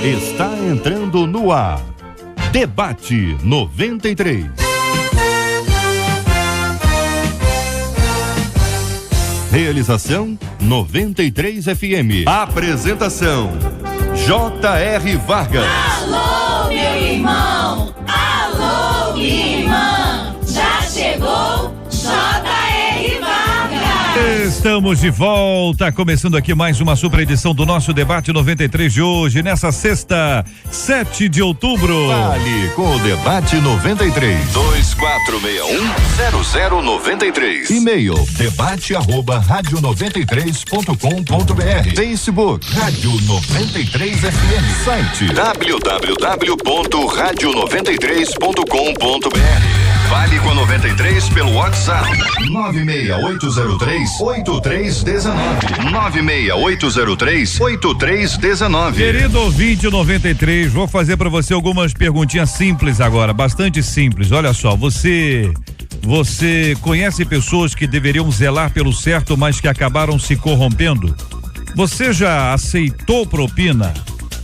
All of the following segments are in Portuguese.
Está entrando no ar. Debate 93. Realização 93 FM. Apresentação J.R. Vargas. Alô, meu irmão! Alô, minha irmã! Já chegou J.R. Vargas! Estamos de volta, começando aqui mais uma super edição do nosso Debate 93 de hoje, nessa sexta, 7 de outubro. Fale com o Debate 93. 2461-0093. E-mail debate@radio93.com.br. Facebook Rádio 93 FM. Site www.radio93.com.br. Fale com a 93 pelo WhatsApp 96803-8319. 96803-8319. Querido ouvinte 93, vou fazer para você algumas perguntinhas simples agora, bastante simples. Olha só, você conhece pessoas que deveriam zelar pelo certo, mas que acabaram se corrompendo? Você já aceitou propina?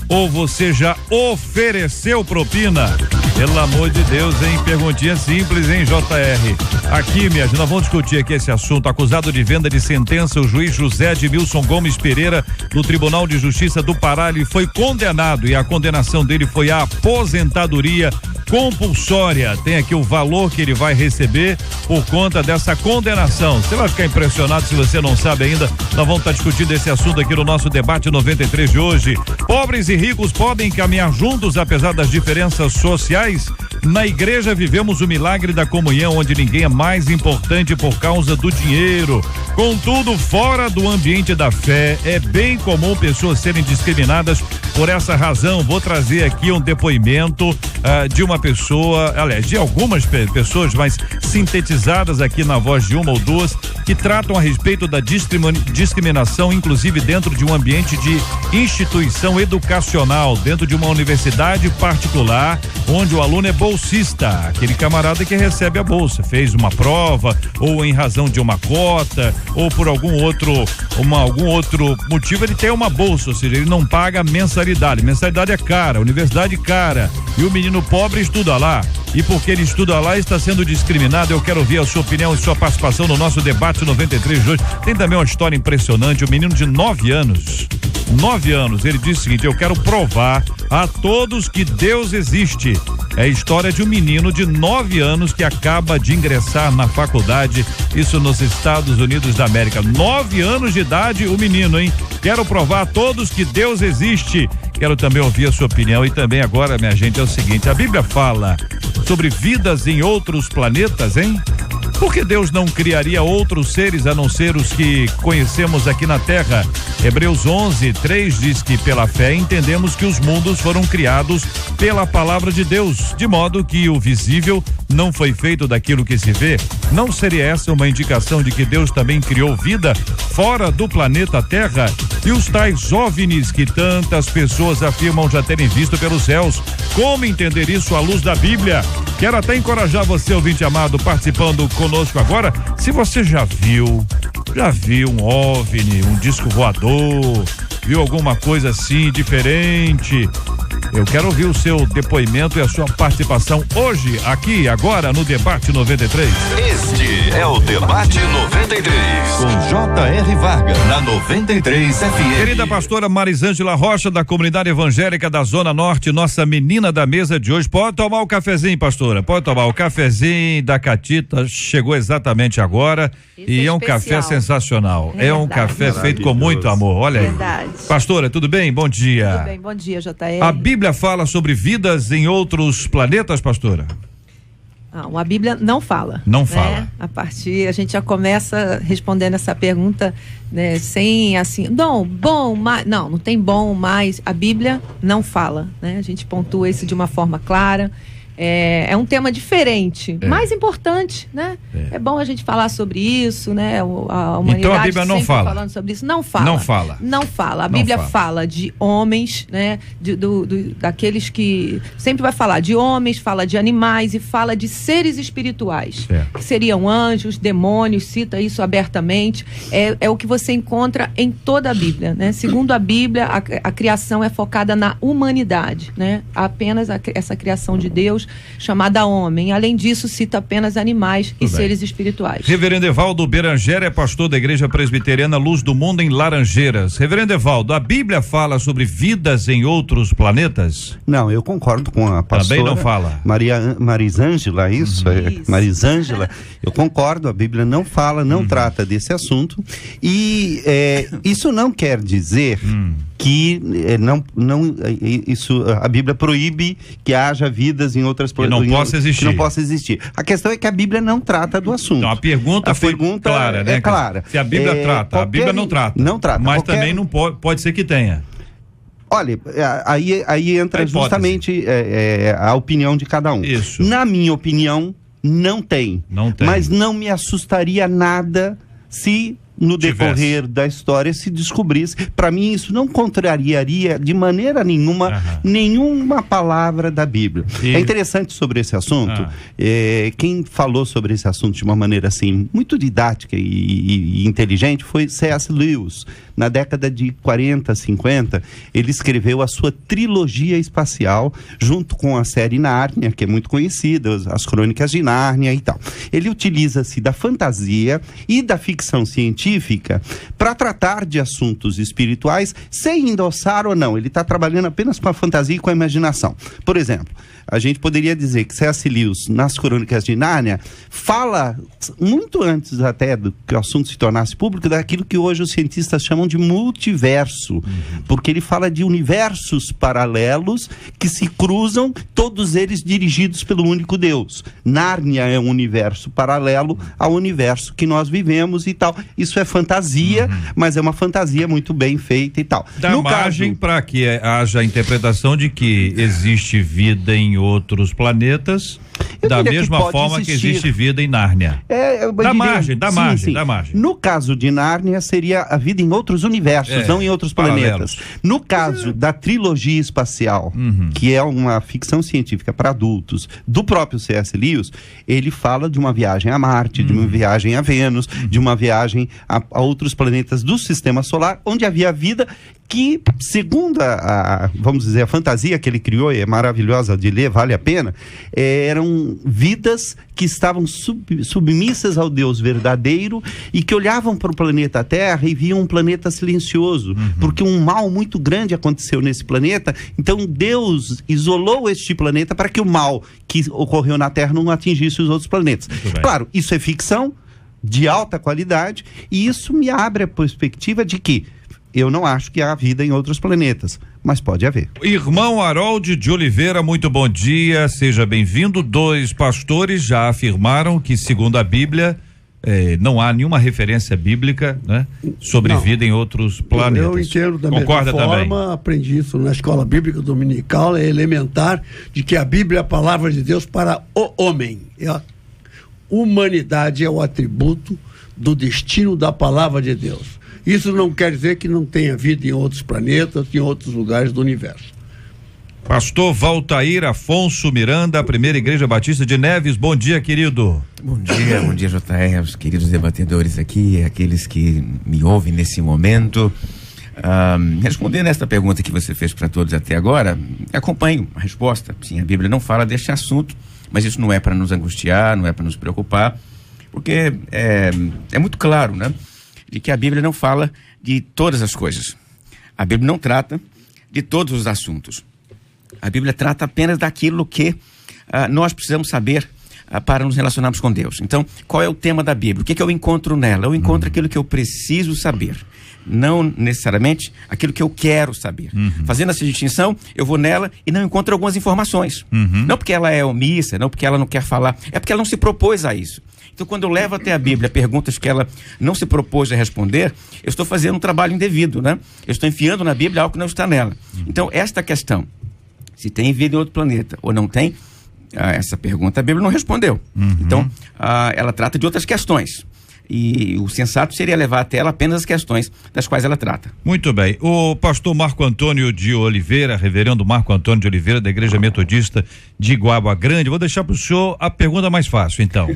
Ou você já ofereceu propina? Pelo amor de Deus, hein? Perguntinha simples, hein, JR? Aqui, minha gente, nós vamos discutir aqui esse assunto. Acusado de venda de sentença, o juiz José Edmilson Gomes Pereira, do Tribunal de Justiça do Pará, ele foi condenado e a condenação dele foi a aposentadoria compulsória. Tem aqui o valor que ele vai receber por conta dessa condenação. Você vai ficar impressionado se você não sabe ainda. Nós vamos estar discutindo esse assunto aqui no nosso Debate 93 de hoje. Pobres e ricos podem caminhar juntos apesar das diferenças sociais? Na igreja vivemos o milagre da comunhão, onde ninguém é mais importante por causa do dinheiro. Contudo, fora do ambiente da fé, é bem comum pessoas serem discriminadas por essa razão. Vou trazer aqui um depoimento de uma pessoa, aliás, de algumas pessoas, mas sintetizadas aqui na voz de uma ou duas, que tratam a respeito da discriminação, inclusive dentro de um ambiente de instituição educacional, dentro de uma universidade particular, onde o aluno é bolsista, aquele camarada que recebe a bolsa, fez uma prova, ou em razão de uma cota, ou por algum outro motivo, ele tem uma bolsa, ou seja, ele não paga mensalidade é cara, universidade cara, e o menino pobre estuda lá, e porque ele estuda lá está sendo discriminado. Eu quero ouvir a sua opinião e sua participação no nosso Debate 93 de hoje. Tem também uma história impressionante, um menino de 9 anos, ele diz o seguinte: eu quero provar a todos que Deus existe. É a história de um menino de 9 anos que acaba de ingressar na faculdade, isso nos Estados Unidos da América. 9 anos de idade o menino, hein? Quero provar a todos que Deus existe. Quero também ouvir a sua opinião. E também agora, minha gente, é o seguinte: a Bíblia fala sobre vidas em outros planetas, hein? Por que Deus não criaria outros seres a não ser os que conhecemos aqui na Terra? Hebreus 11:3 diz que pela fé entendemos que os mundos foram criados pela palavra de Deus, de modo que o visível não foi feito daquilo que se vê. Não seria essa uma indicação de que Deus também criou vida fora do planeta Terra? E os tais OVNIs que tantas pessoas afirmam já terem visto pelos céus, como entender isso à luz da Bíblia? Quero até encorajar você, ouvinte amado, participando conosco agora. Se você já viu um OVNI, um disco voador, viu alguma coisa assim diferente, eu quero ouvir o seu depoimento e a sua participação hoje, aqui, agora, no Debate 93. Este é o Debate 93, com J.R. Vargas, na 93 FM. Querida pastora Marisângela Rocha, da Comunidade Evangélica da Zona Norte, nossa menina da mesa de hoje. Pode tomar o cafezinho, pastora, pode tomar o cafezinho da Catita, chegou exatamente agora. Isso e é um café sensacional, é um café feito com muito amor, olha aí. Verdade. Pastora, tudo bem? Bom dia. Tudo bem, bom dia, JR. A Bíblia fala sobre vidas em outros planetas, pastora? Não, a Bíblia não fala. Não fala. A gente já começa respondendo essa pergunta, né, sem assim, não tem bom, mas a Bíblia não fala, né? A gente pontua isso de uma forma clara. É um tema diferente, mais importante, né? É bom a gente falar sobre isso, né? A humanidade então a Bíblia não fala. Falando sobre isso. Não fala. Não fala. Não fala. A Bíblia fala de homens, né? Daqueles que sempre vai falar de homens, fala de animais e fala de seres espirituais, que seriam anjos, demônios, cita isso abertamente. É o que você encontra em toda a Bíblia, né? Segundo a Bíblia, a criação é focada na humanidade, né? Apenas essa criação de Deus chamada homem. Além disso, cita apenas animais e seres espirituais. Reverendo Evaldo Berangera é pastor da Igreja Presbiteriana Luz do Mundo em Laranjeiras. Reverendo Evaldo, a Bíblia fala sobre vidas em outros planetas? Não, eu concordo com a pastora. Também não fala. Marisângela, isso. Marisângela, eu concordo, a Bíblia não fala, não trata desse assunto. E isso não quer dizer que a Bíblia proíbe que haja vidas em outras que não possa existir. Que não possa existir. A questão é que a Bíblia não trata do assunto. Então, a pergunta foi clara, né? Clara. Se a Bíblia trata, a Bíblia não trata. Não trata. Mas também não pode ser que tenha. Olha, aí entra justamente a opinião de cada um. Isso. Na minha opinião, não tem. Mas não me assustaria nada se no decorrer da história se descobrisse. Para mim isso não contrariaria de maneira nenhuma palavra da Bíblia. É interessante sobre esse assunto, quem falou sobre esse assunto de uma maneira assim muito didática e inteligente foi C.S. Lewis. Na década de 40, 50, ele escreveu a sua trilogia espacial junto com a série Nárnia, que é muito conhecida, as Crônicas de Nárnia e tal. Ele utiliza-se da fantasia e da ficção científica para tratar de assuntos espirituais sem endossar ou não. Ele está trabalhando apenas com a fantasia e com a imaginação. Por exemplo, a gente poderia dizer que C.S. Lewis, nas Crônicas de Nárnia, fala muito antes até do que o assunto se tornasse público, daquilo que hoje os cientistas chamam de multiverso, porque ele fala de universos paralelos que se cruzam, todos eles dirigidos pelo único Deus. Nárnia é um universo paralelo ao universo que nós vivemos e tal. Isso é fantasia, mas é uma fantasia muito bem feita e tal. Dá margem para que haja a interpretação de que existe vida em outros planetas, da mesma forma que existe vida em Nárnia. Dá margem. No caso de Nárnia, seria a vida em outros universos, não em outros planetas. No caso da trilogia espacial, que é uma ficção científica para adultos, do próprio C.S. Lewis, ele fala de uma viagem a Marte, de uma viagem a Vênus, de uma viagem a outros planetas do sistema solar, onde havia vida que, segundo vamos dizer, a fantasia que ele criou, é maravilhosa de ler, vale a pena, eram vidas que estavam submissas ao Deus verdadeiro e que olhavam para o planeta Terra e viam um planeta silencioso, porque um mal muito grande aconteceu nesse planeta, então Deus isolou este planeta para que o mal que ocorreu na Terra não atingisse os outros planetas. Claro, isso é ficção de alta qualidade e isso me abre a perspectiva de que eu não acho que há vida em outros planetas, mas pode haver. Irmão Harold de Oliveira, muito bom dia, seja bem-vindo. 2 pastores já afirmaram que, segundo a Bíblia, não há nenhuma referência bíblica, né, sobre vida em outros planetas. Eu entendo da Concorda mesma forma, também? Aprendi isso na escola bíblica dominical, é elementar, de que a Bíblia é a palavra de Deus para o homem. A humanidade é o atributo do destino da palavra de Deus. Isso não quer dizer que não tenha vida em outros planetas, em outros lugares do universo. Pastor Valtair Afonso Miranda, a Primeira Igreja Batista de Neves, bom dia, querido. Bom dia JR, os queridos debatedores aqui, aqueles que me ouvem nesse momento. Respondendo esta pergunta que você fez para todos até agora, acompanho a resposta. Sim, a Bíblia não fala deste assunto, mas isso não é para nos angustiar, não é para nos preocupar, porque é muito claro, né? De que a Bíblia não fala de todas as coisas. A Bíblia não trata de todos os assuntos. A Bíblia trata apenas daquilo que nós precisamos saber para nos relacionarmos com Deus. Então, qual é o tema da Bíblia? O que eu encontro nela? Eu encontro aquilo que eu preciso saber. Não necessariamente aquilo que eu quero saber. Fazendo essa distinção, eu vou nela e não encontro algumas informações. Não porque ela é omissa, não porque ela não quer falar, é porque ela não se propôs a isso. Então, quando eu levo até a Bíblia perguntas que ela não se propôs a responder, eu estou fazendo um trabalho indevido, né? Eu estou enfiando na Bíblia algo que não está nela. Então, esta questão, se tem vida em outro planeta ou não tem, essa pergunta a Bíblia não respondeu. Então, ela trata de outras questões. E o sensato seria levar até ela apenas as questões das quais ela trata. Muito bem. O pastor Marco Antônio de Oliveira, reverendo Marco Antônio de Oliveira, da Igreja Metodista de Iguaba Grande, vou deixar para o senhor a pergunta mais fácil, então.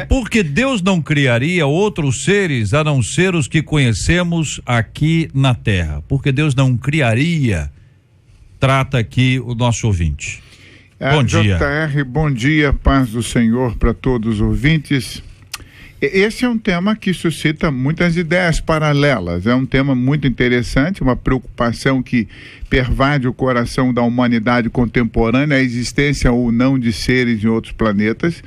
Por que Deus não criaria outros seres a não ser os que conhecemos aqui na Terra? Por que Deus não criaria? Trata aqui o nosso ouvinte. Bom dia. JR, bom dia, paz do Senhor para todos os ouvintes. Esse é um tema que suscita muitas ideias paralelas, é um tema muito interessante, uma preocupação que pervade o coração da humanidade contemporânea, a existência ou não de seres em outros planetas.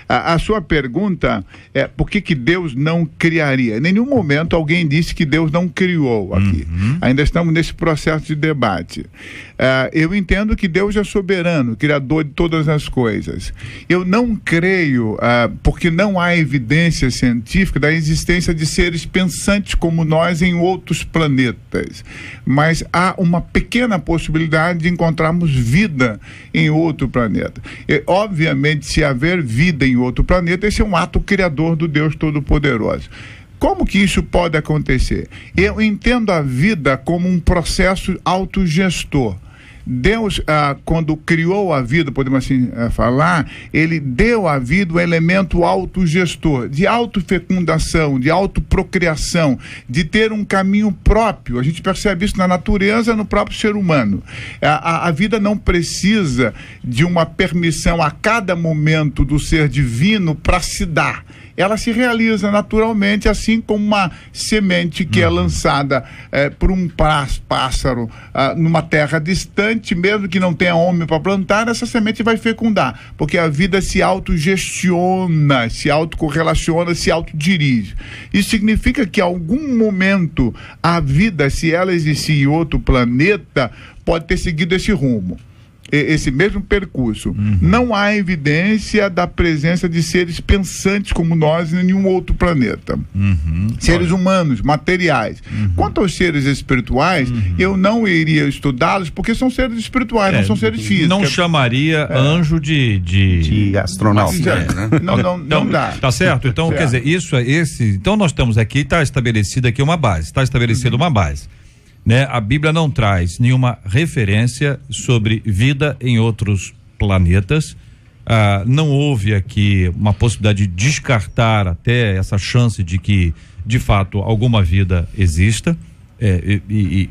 A sua pergunta é por que Deus não criaria? Em nenhum momento alguém disse que Deus não criou aqui. Ainda estamos nesse processo de debate. Eu entendo que Deus é soberano, criador de todas as coisas. Eu não creio, porque não há evidência científica da existência de seres pensantes como nós em outros planetas. Mas há uma pequena possibilidade de encontrarmos vida em outro planeta. Obviamente, se haver vida em outro planeta, esse é um ato criador do Deus Todo-Poderoso. Como que isso pode acontecer? Eu entendo a vida como um processo autogestor. Deus, quando criou a vida, podemos assim falar, ele deu à vida o elemento autogestor, de autofecundação, de autoprocriação, de ter um caminho próprio. A gente percebe isso na natureza, no próprio ser humano. A vida não precisa de uma permissão a cada momento do ser divino para se dar. Ela se realiza naturalmente, assim como uma semente que é lançada por um pássaro numa terra distante, mesmo que não tenha homem para plantar, essa semente vai fecundar, porque a vida se autogestiona, se autocorrelaciona, se autodirige. Isso significa que em algum momento a vida, se ela existir em outro planeta, pode ter seguido esse rumo, esse mesmo percurso. Não há evidência da presença de seres pensantes como nós em nenhum outro planeta. Seres humanos, materiais. Quanto aos seres espirituais, eu não iria estudá-los porque são seres espirituais, não são seres físicos. Não chamaria anjo de astronauta. Não dá. Tá certo? Então, quer dizer, então nós estamos aqui, está estabelecida aqui uma base, uma base. Né? A Bíblia não traz nenhuma referência sobre vida em outros planetas. Não houve aqui uma possibilidade de descartar até essa chance de que, de fato, alguma vida exista. E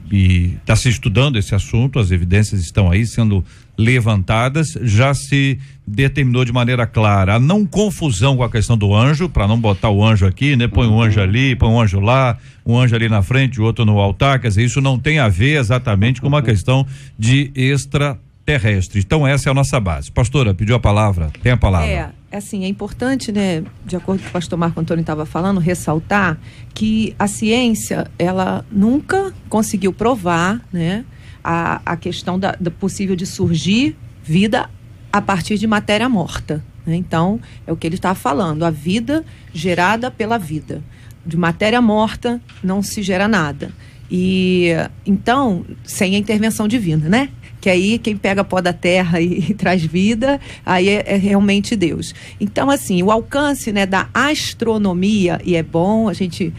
está se estudando esse assunto, as evidências estão aí sendo levantadas. Já se determinou de maneira clara a não confusão com a questão do anjo, para não botar o anjo aqui, né? Põe um anjo ali, põe um anjo lá, um anjo ali na frente, o outro no altar. Quer dizer, isso não tem a ver exatamente com uma questão de extraterrestre. Então essa é a nossa base. Pastora, pediu a palavra, tem a palavra. Assim, é importante, né, de acordo com o que o pastor Marco Antônio estava falando, ressaltar que a ciência, ela nunca conseguiu provar, né, a questão da possível de surgir vida a partir de matéria morta, né? Então, é o que ele estava falando, a vida gerada pela vida. De matéria morta não se gera nada. E, então, sem a intervenção divina, né? Que aí quem pega pó da terra e traz vida, aí é realmente Deus. Então, assim, o alcance, né, da astronomia, e é bom a gente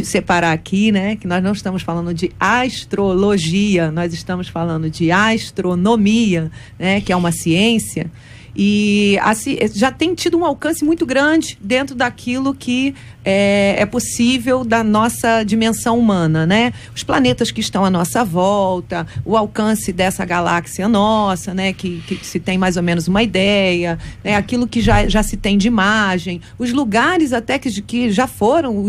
separar aqui, né, que nós não estamos falando de astrologia, nós estamos falando de astronomia, né, que é uma ciência. E assim, já tem tido um alcance muito grande dentro daquilo que é possível da nossa dimensão humana, né? Os planetas que estão à nossa volta, o alcance dessa galáxia nossa, né? Que se tem mais ou menos uma ideia, né? Aquilo que já se tem de imagem, os lugares até que já foram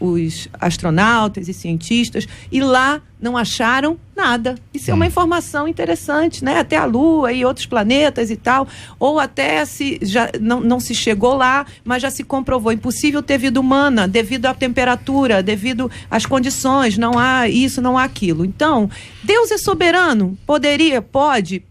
os astronautas e cientistas, e lá não acharam nada. Isso é uma informação interessante, né? Até a Lua e outros planetas e tal, ou até se já não se chegou lá, mas já se comprovou impossível ter vida humana devido à temperatura, devido às condições, não há isso, não há aquilo. Então, Deus é soberano? Pode,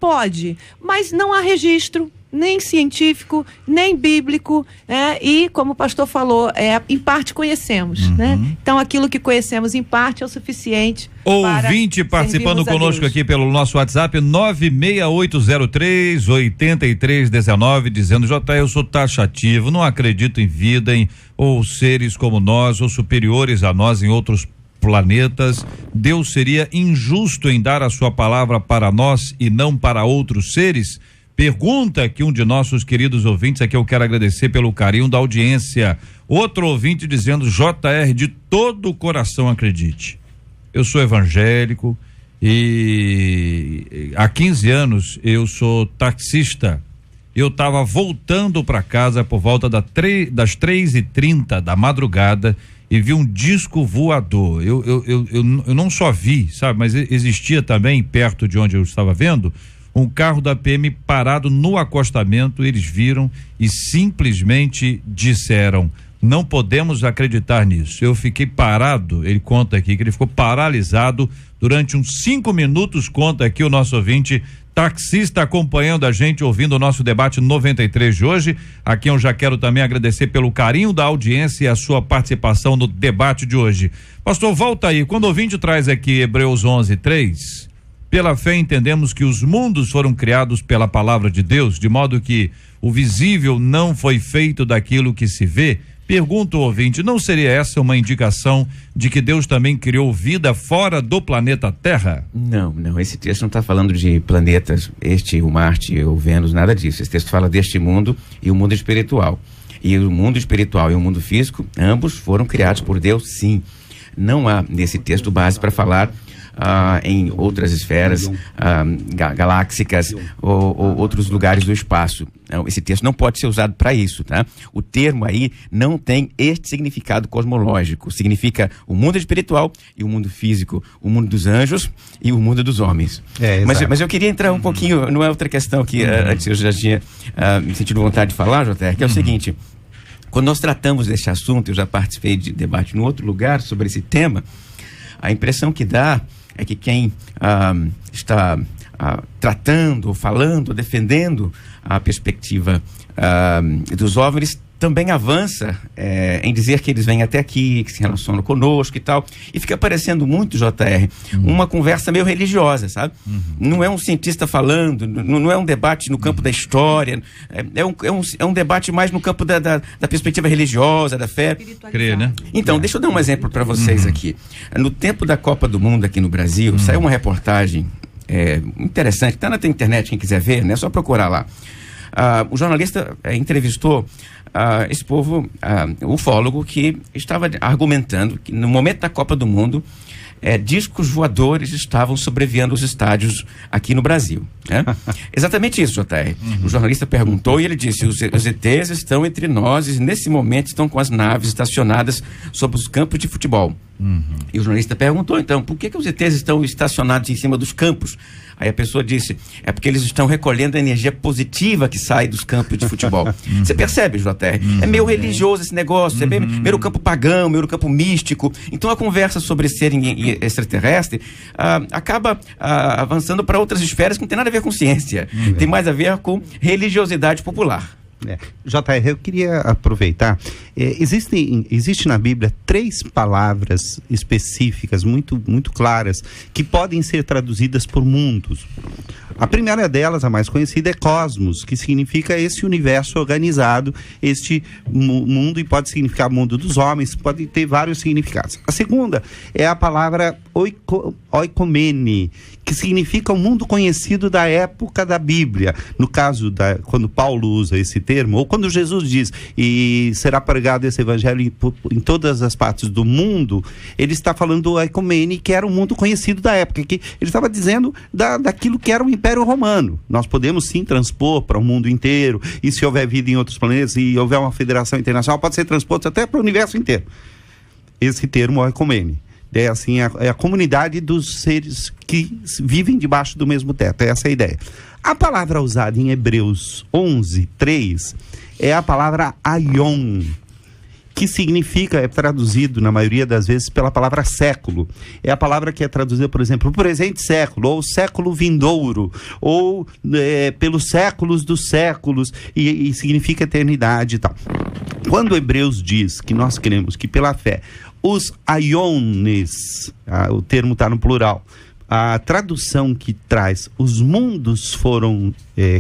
mas não há registro, nem científico, nem bíblico, né? E, como o pastor falou, em parte conhecemos, né? Então, aquilo que conhecemos em parte é o suficiente. Ouvinte participando conosco aqui pelo nosso WhatsApp, 96803-8319, dizendo: eu sou taxativo, não acredito em vida, ou seres como nós, ou superiores a nós em outros planetas. Deus seria injusto em dar a sua palavra para nós e não para outros seres? Pergunta que um de nossos queridos ouvintes, aqui eu quero agradecer pelo carinho da audiência. Outro ouvinte dizendo: JR, de todo o coração acredite. Eu sou evangélico e há 15 anos eu sou taxista. Eu estava voltando para casa por volta das 3h30 da madrugada e vi um disco voador. Eu não só vi, sabe, mas existia também perto de onde eu estava vendo um carro da PM parado no acostamento. Eles viram e simplesmente disseram: não podemos acreditar nisso. Eu fiquei parado. Ele conta aqui que ele ficou paralisado durante uns 5 minutos, conta aqui o nosso ouvinte taxista acompanhando a gente, ouvindo o nosso debate 93 de hoje. Aqui eu já quero também agradecer pelo carinho da audiência e a sua participação no debate de hoje. Pastor, volta aí, quando o ouvinte traz aqui Hebreus 11:3, pela fé entendemos que os mundos foram criados pela palavra de Deus, de modo que o visível não foi feito daquilo que se vê. Pergunta o ouvinte: não seria essa uma indicação de que Deus também criou vida fora do planeta Terra? Não, esse texto não está falando de planetas, o Marte, o Vênus, nada disso. Esse texto fala deste mundo e o mundo espiritual. E o mundo espiritual e o mundo físico, ambos foram criados por Deus, sim. Não há nesse texto base para falar em outras esferas galáxicas ou outros lugares do espaço. Não, esse texto não pode ser usado para isso, tá? O termo aí não tem este significado cosmológico. Significa o mundo espiritual e o mundo físico, o mundo dos anjos e o mundo dos homens. Mas eu queria entrar um pouquinho, não é outra questão que antes eu já tinha me sentido vontade de falar, JR, que é o seguinte: quando nós tratamos desse assunto, eu já participei de debate em outro lugar sobre esse tema, a impressão que dá é que quem está tratando, falando, defendendo a perspectiva dos OVNIs também avança em dizer que eles vêm até aqui, que se relacionam conosco e tal, e fica parecendo muito, JR, uma conversa meio religiosa, sabe? Não é um cientista falando, não é um debate no campo da história, é um debate mais no campo da perspectiva religiosa, da fé. Crer, né? Então, deixa eu dar um exemplo para vocês aqui. No tempo da Copa do Mundo aqui no Brasil, saiu uma reportagem interessante, tá na internet, quem quiser ver, né? É só procurar lá. O jornalista entrevistou esse povo, ufólogo, que estava argumentando que no momento da Copa do Mundo, discos voadores estavam sobrevoando os estádios aqui no Brasil, né? Exatamente isso, JR. O jornalista perguntou e ele disse: os ETs estão entre nós e nesse momento estão com as naves estacionadas sobre os campos de futebol. E o jornalista perguntou, então, por que os ETs estão estacionados em cima dos campos? Aí a pessoa disse: é porque eles estão recolhendo a energia positiva que sai dos campos de futebol. Você percebe, JR? É meio religioso esse negócio, é meio no campo pagão, meio no campo místico. Então a conversa sobre ser extraterrestre acaba avançando para outras esferas que não tem nada a ver com ciência. Tem mais a ver com religiosidade popular. JR, eu queria aproveitar, existe na Bíblia 3 palavras específicas, muito, muito claras, que podem ser traduzidas por mundos. A primeira delas, a mais conhecida, é cosmos, que significa esse universo organizado, este mundo, e pode significar mundo dos homens, pode ter vários significados. A segunda é a palavra oikomene, que significa o mundo conhecido da época da Bíblia. No caso, quando Paulo usa esse termo, ou quando Jesus diz, e será pregado esse evangelho em todas as partes do mundo, ele está falando do oikomene, que era o mundo conhecido da época, que ele estava dizendo daquilo que era o Império Romano. Nós podemos sim transpor para o mundo inteiro, e se houver vida em outros planetas, e houver uma federação internacional, pode ser transposto até para o universo inteiro. Esse termo oikomene. É assim, a comunidade dos seres que vivem debaixo do mesmo teto. Essa é a ideia. A palavra usada em Hebreus 11:3 é a palavra aion. que significa, é traduzido na maioria das vezes pela palavra século. É a palavra que é traduzida, por exemplo, o presente século, ou século vindouro, ou pelos séculos dos séculos, e significa eternidade e tal. Quando o Hebreus diz que nós cremos que pela fé os aiones, o termo está no plural, a tradução que traz os mundos foram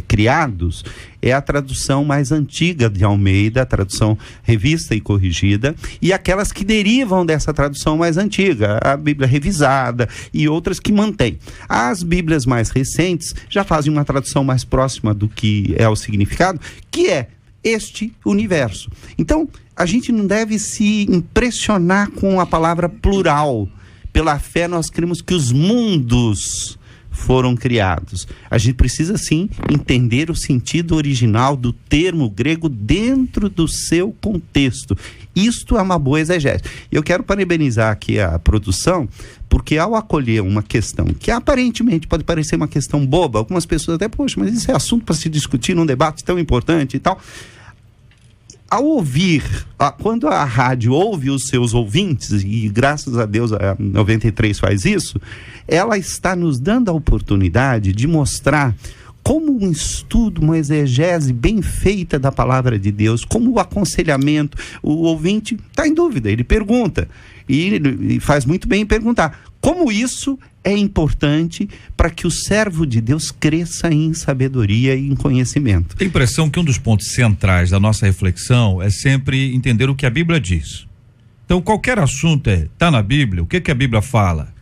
criados é a tradução mais antiga de Almeida, a tradução revista e corrigida, e aquelas que derivam dessa tradução mais antiga, a Bíblia revisada e outras que mantêm. As Bíblias mais recentes já fazem uma tradução mais próxima do que é o significado, que é este universo. Então, a gente não deve se impressionar com a palavra plural. Pela fé nós cremos que os mundos foram criados. A gente precisa sim entender o sentido original do termo grego dentro do seu contexto. Isto é uma boa exegese. Eu quero parabenizar aqui a produção, porque ao acolher uma questão que aparentemente pode parecer uma questão boba, algumas pessoas até, poxa, mas isso é assunto para se discutir num debate tão importante e tal. Ao ouvir, quando a rádio ouve os seus ouvintes, e graças a Deus a 93 faz isso, ela está nos dando a oportunidade de mostrar como um estudo, uma exegese bem feita da palavra de Deus, como o aconselhamento, o ouvinte está em dúvida, ele pergunta, e faz muito bem em perguntar, como isso é importante para que o servo de Deus cresça em sabedoria e em conhecimento. Tem a impressão que um dos pontos centrais da nossa reflexão é sempre entender o que a Bíblia diz. Então, qualquer assunto está na Bíblia, o que a Bíblia fala?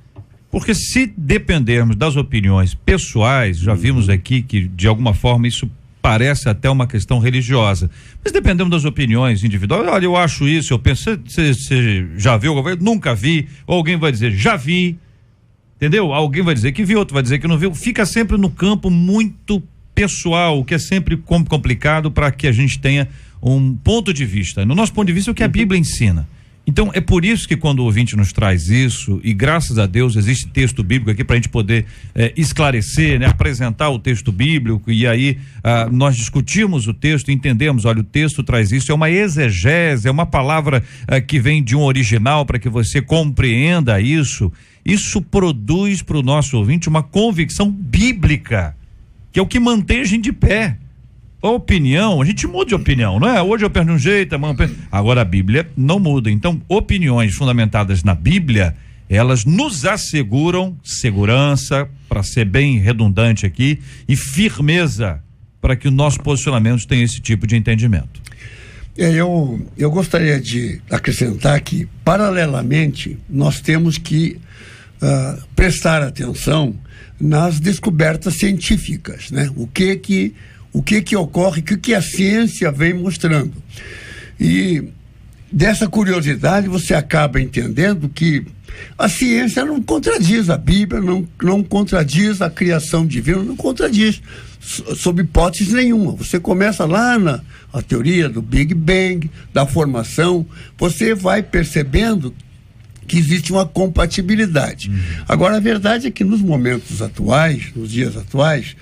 Porque se dependermos das opiniões pessoais, já vimos aqui que de alguma forma isso parece até uma questão religiosa, mas dependendo das opiniões individuais, olha, eu acho isso, eu penso, você já viu? Nunca vi, ou alguém vai dizer, já vi, entendeu? Alguém vai dizer que viu, outro vai dizer que não viu, fica sempre no campo muito pessoal, o que é sempre complicado para que a gente tenha um ponto de vista. No nosso ponto de vista, é o que a Bíblia ensina. Então, é por isso que quando o ouvinte nos traz isso, e graças a Deus existe texto bíblico aqui para a gente poder esclarecer, né, apresentar o texto bíblico, e aí nós discutimos o texto, entendemos, olha, o texto traz isso, é uma exegese, é uma palavra que vem de um original para que você compreenda isso. Isso produz para o nosso ouvinte uma convicção bíblica, que é o que mantém a gente de pé. A opinião, a gente muda de opinião, não é? Hoje eu penso de um jeito, amanhã eu penso... Agora a Bíblia não muda. Então, opiniões fundamentadas na Bíblia, elas nos asseguram segurança, para ser bem redundante aqui, e firmeza para que o nosso posicionamento tenha esse tipo de entendimento. Eu gostaria de acrescentar que, paralelamente, nós temos que prestar atenção nas descobertas científicas, né? O que ocorre, o que a ciência vem mostrando. E dessa curiosidade você acaba entendendo que a ciência não contradiz a Bíblia, não contradiz a criação divina, não contradiz sob hipótese nenhuma. Você começa lá na teoria do Big Bang, da formação, você vai percebendo que existe uma compatibilidade. Agora, a verdade é que nos momentos atuais, nos dias atuais,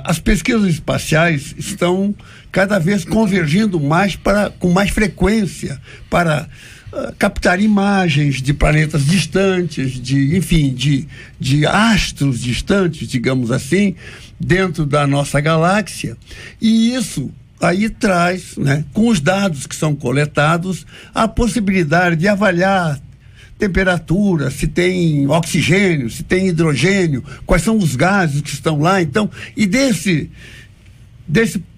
as pesquisas espaciais estão cada vez convergindo mais com mais frequência para captar imagens de planetas distantes, de astros distantes, digamos assim, dentro da nossa galáxia. E isso aí traz, né, com os dados que são coletados, a possibilidade de avaliar temperatura, se tem oxigênio, se tem hidrogênio, quais são os gases que estão lá, então, e desse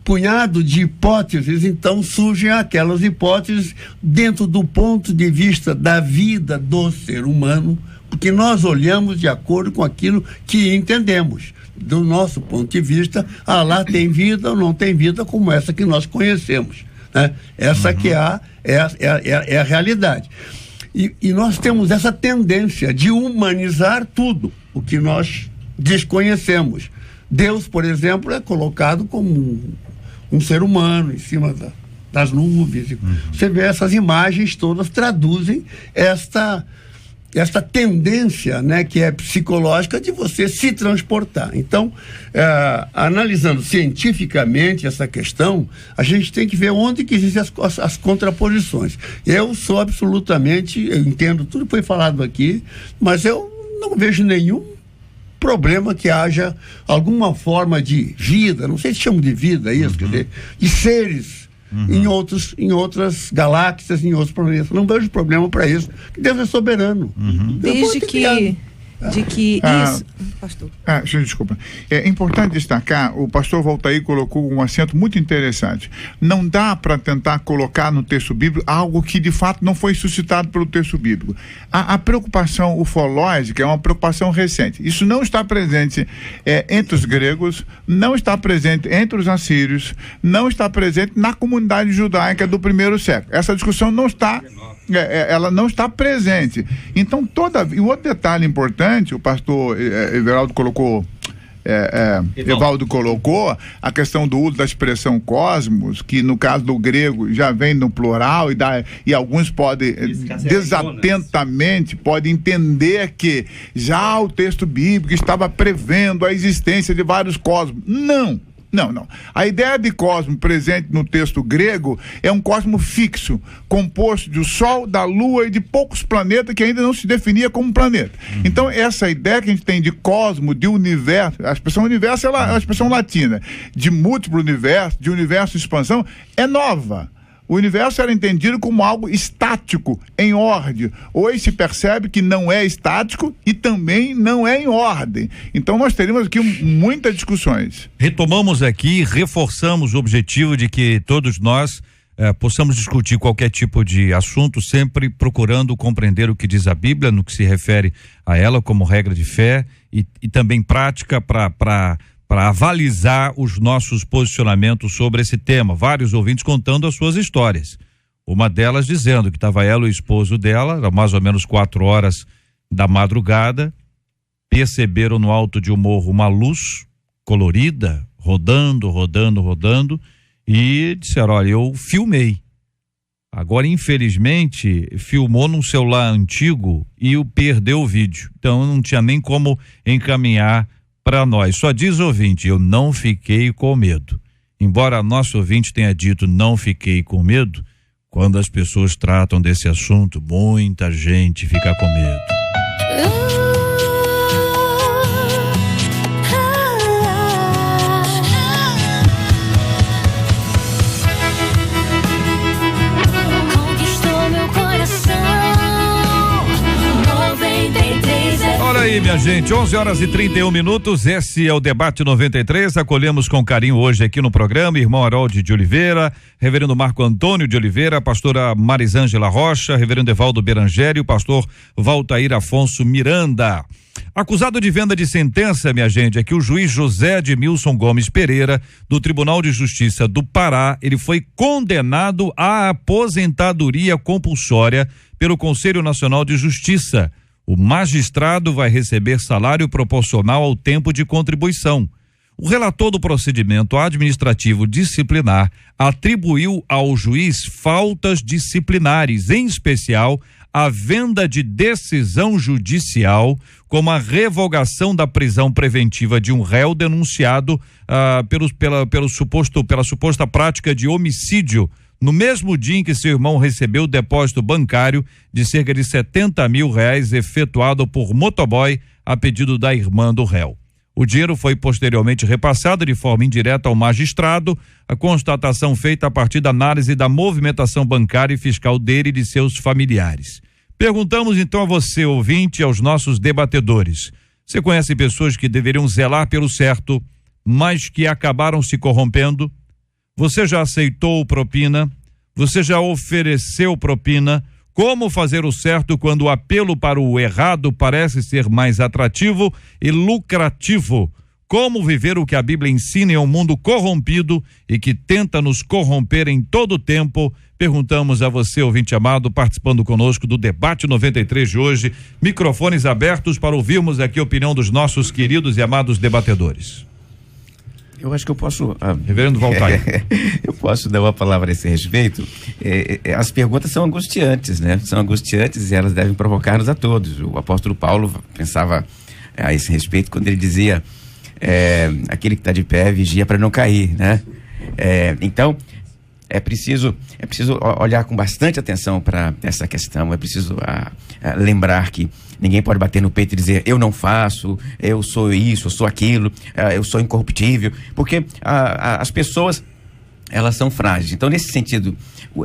punhado de hipóteses, então surgem aquelas hipóteses dentro do ponto de vista da vida do ser humano, porque nós olhamos de acordo com aquilo que entendemos. Do nosso ponto de vista, lá tem vida ou não tem vida como essa que nós conhecemos, né? Essa que é a realidade. E nós temos essa tendência de humanizar tudo o que nós desconhecemos. Deus, por exemplo, é colocado como um ser humano em cima das nuvens. Você vê essas imagens todas traduzem essa tendência, né, que é psicológica de você se transportar. Então, analisando cientificamente essa questão, a gente tem que ver onde que existem as contraposições. Eu entendo tudo que foi falado aqui, mas eu não vejo nenhum problema que haja alguma forma de vida, não sei se chama de vida isso, quer dizer, de seres em outras galáxias, em outros planetas. Não vejo problema para isso, que Deus é soberano. Desde que isso, pastor. Desculpa. É importante destacar, o pastor Valtair colocou um acento muito interessante. Não dá para tentar colocar no texto bíblico algo que de fato não foi suscitado pelo texto bíblico. A preocupação ufológica é uma preocupação recente. Isso não está presente entre os gregos, não está presente entre os assírios, não está presente na comunidade judaica do primeiro século. Essa discussão não está ela não está presente. Então, e outro detalhe importante, o pastor Evaldo colocou a questão do uso da expressão cosmos, que no caso do grego já vem no plural e alguns podem desatentamente podem entender que já o texto bíblico estava prevendo a existência de vários cosmos. Não. A ideia de cosmo presente no texto grego é um cosmo fixo, composto do Sol, da Lua e de poucos planetas que ainda não se definia como planeta. Então, essa ideia que a gente tem de cosmo, de universo, a expressão universo é a expressão latina, de múltiplo universo, de universo expansão, é nova. O universo era entendido como algo estático, em ordem. Hoje se percebe que não é estático e também não é em ordem. Então nós teremos aqui muitas discussões. Retomamos aqui, reforçamos o objetivo de que todos nós possamos discutir qualquer tipo de assunto, sempre procurando compreender o que diz a Bíblia, no que se refere a ela como regra de fé e também prática para avalizar os nossos posicionamentos sobre esse tema. Vários ouvintes contando as suas histórias. Uma delas dizendo que estava ela e o esposo dela, era mais ou menos 4 horas da madrugada, perceberam no alto de um morro uma luz colorida, rodando, e disseram, olha, eu filmei. Agora, infelizmente, filmou num celular antigo e perdeu o vídeo. Então, não tinha nem como encaminhar para nós. Só diz o ouvinte, eu não fiquei com medo. Embora nosso ouvinte tenha dito não fiquei com medo, quando as pessoas tratam desse assunto, muita gente fica com medo. Olha aí, minha gente, 11h31, esse é o Debate 93, acolhemos com carinho hoje aqui no programa, irmão Harold de Oliveira, reverendo Marco Antônio de Oliveira, pastora Marisângela Rocha, reverendo Evaldo Berangério, pastor Valtair Afonso Miranda. Acusado de venda de sentença, minha gente, é que o juiz José Edmilson Gomes Pereira, do Tribunal de Justiça do Pará, ele foi condenado à aposentadoria compulsória pelo Conselho Nacional de Justiça. O magistrado vai receber salário proporcional ao tempo de contribuição. O relator do procedimento administrativo disciplinar atribuiu ao juiz faltas disciplinares, em especial a venda de decisão judicial, como a revogação da prisão preventiva de um réu denunciado pela suposta prática de homicídio no mesmo dia em que seu irmão recebeu o depósito bancário de cerca de R$70 mil efetuado por motoboy a pedido da irmã do réu. O dinheiro foi posteriormente repassado de forma indireta ao magistrado, a constatação feita a partir da análise da movimentação bancária e fiscal dele e de seus familiares. Perguntamos então a você, ouvinte, e aos nossos debatedores. Você conhece pessoas que deveriam zelar pelo certo, mas que acabaram se corrompendo? Você já aceitou propina? Você já ofereceu propina? Como fazer o certo quando o apelo para o errado parece ser mais atrativo e lucrativo? Como viver o que a Bíblia ensina em um mundo corrompido e que tenta nos corromper em todo o tempo? Perguntamos a você, ouvinte amado, participando conosco do Debate 93 de hoje. Microfones abertos para ouvirmos aqui a opinião dos nossos queridos e amados debatedores. Eu acho que eu posso... Reverendo Valtair. Eu posso dar uma palavra a esse respeito. As perguntas são angustiantes, né? São angustiantes e elas devem provocar-nos a todos. O apóstolo Paulo pensava a esse respeito quando ele dizia aquele que está de pé vigia para não cair, né? Então, é preciso olhar com bastante atenção para essa questão. É preciso lembrar que ninguém pode bater no peito e dizer eu não faço, eu sou isso, eu sou aquilo, eu sou incorruptível, porque as pessoas, elas são frágeis. Então, nesse sentido,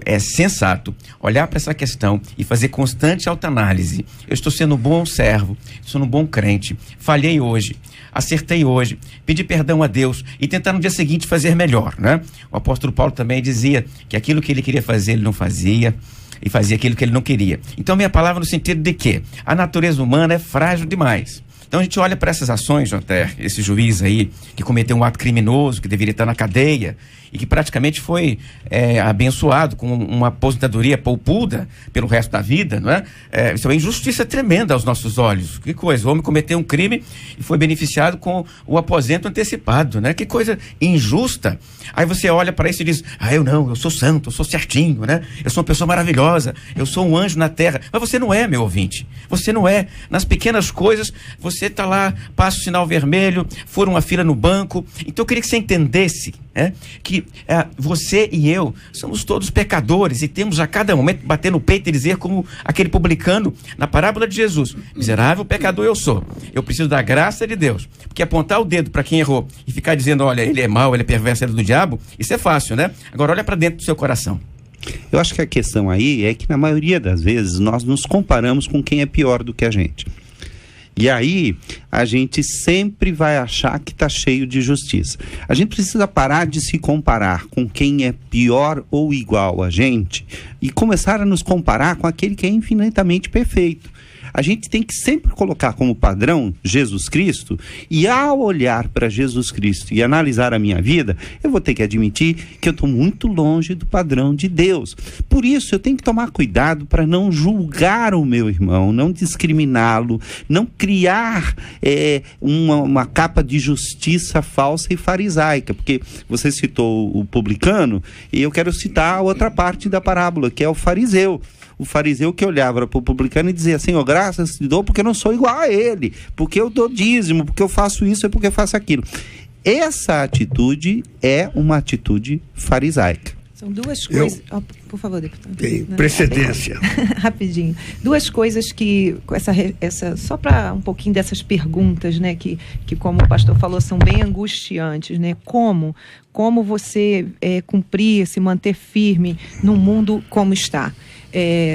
é sensato olhar para essa questão e fazer constante autoanálise. Eu estou sendo um bom servo, sou um bom crente, falhei hoje, acertei hoje, pedi perdão a Deus e tentar no dia seguinte fazer melhor, né? O apóstolo Paulo também dizia que aquilo que ele queria fazer, ele não fazia, e fazia aquilo que ele não queria. Então, minha palavra no sentido de que a natureza humana é frágil demais. Então a gente olha para essas ações, até esse juiz aí que cometeu um ato criminoso, que deveria estar na cadeia e que praticamente foi abençoado com uma aposentadoria poupuda pelo resto da vida, não é? Isso é uma injustiça tremenda aos nossos olhos. Que coisa, o homem cometeu um crime e foi beneficiado com o aposento antecipado, né? Que coisa injusta. Aí você olha para isso e diz, eu sou santo, eu sou certinho, né? Eu sou uma pessoa maravilhosa, eu sou um anjo na terra. Mas você não é, meu ouvinte, você não é. Nas pequenas coisas, você está lá, passa o sinal vermelho, fura uma fila no banco. Então eu queria que você entendesse que você e eu somos todos pecadores e temos a cada momento bater no peito e dizer como aquele publicano na parábola de Jesus, miserável pecador eu sou, eu preciso da graça de Deus, porque apontar o dedo para quem errou e ficar dizendo, olha, ele é mau, ele é perverso, ele é do diabo, isso é fácil, né? Agora olha para dentro do seu coração. Eu acho que a questão aí é que na maioria das vezes nós nos comparamos com quem é pior do que a gente. E aí, a gente sempre vai achar que está cheio de justiça. A gente precisa parar de se comparar com quem é pior ou igual a gente e começar a nos comparar com aquele que é infinitamente perfeito. A gente tem que sempre colocar como padrão Jesus Cristo, e ao olhar para Jesus Cristo e analisar a minha vida, eu vou ter que admitir que eu estou muito longe do padrão de Deus. Por isso, eu tenho que tomar cuidado para não julgar o meu irmão, não discriminá-lo, não criar uma capa de justiça falsa e farisaica, porque você citou o publicano, e eu quero citar a outra parte da parábola, que é o fariseu. O fariseu que olhava para o publicano e dizia, Senhor, graças te dou porque eu não sou igual a ele, porque eu dou dízimo, porque eu faço isso, é porque eu faço aquilo. Essa atitude é uma atitude farisaica. São duas coisas... por favor, deputado. Tem precedência. Rapidinho. Duas coisas que... só para um pouquinho dessas perguntas, né? Que como o pastor falou, são bem angustiantes, né? Como você cumprir, se manter firme num mundo como está.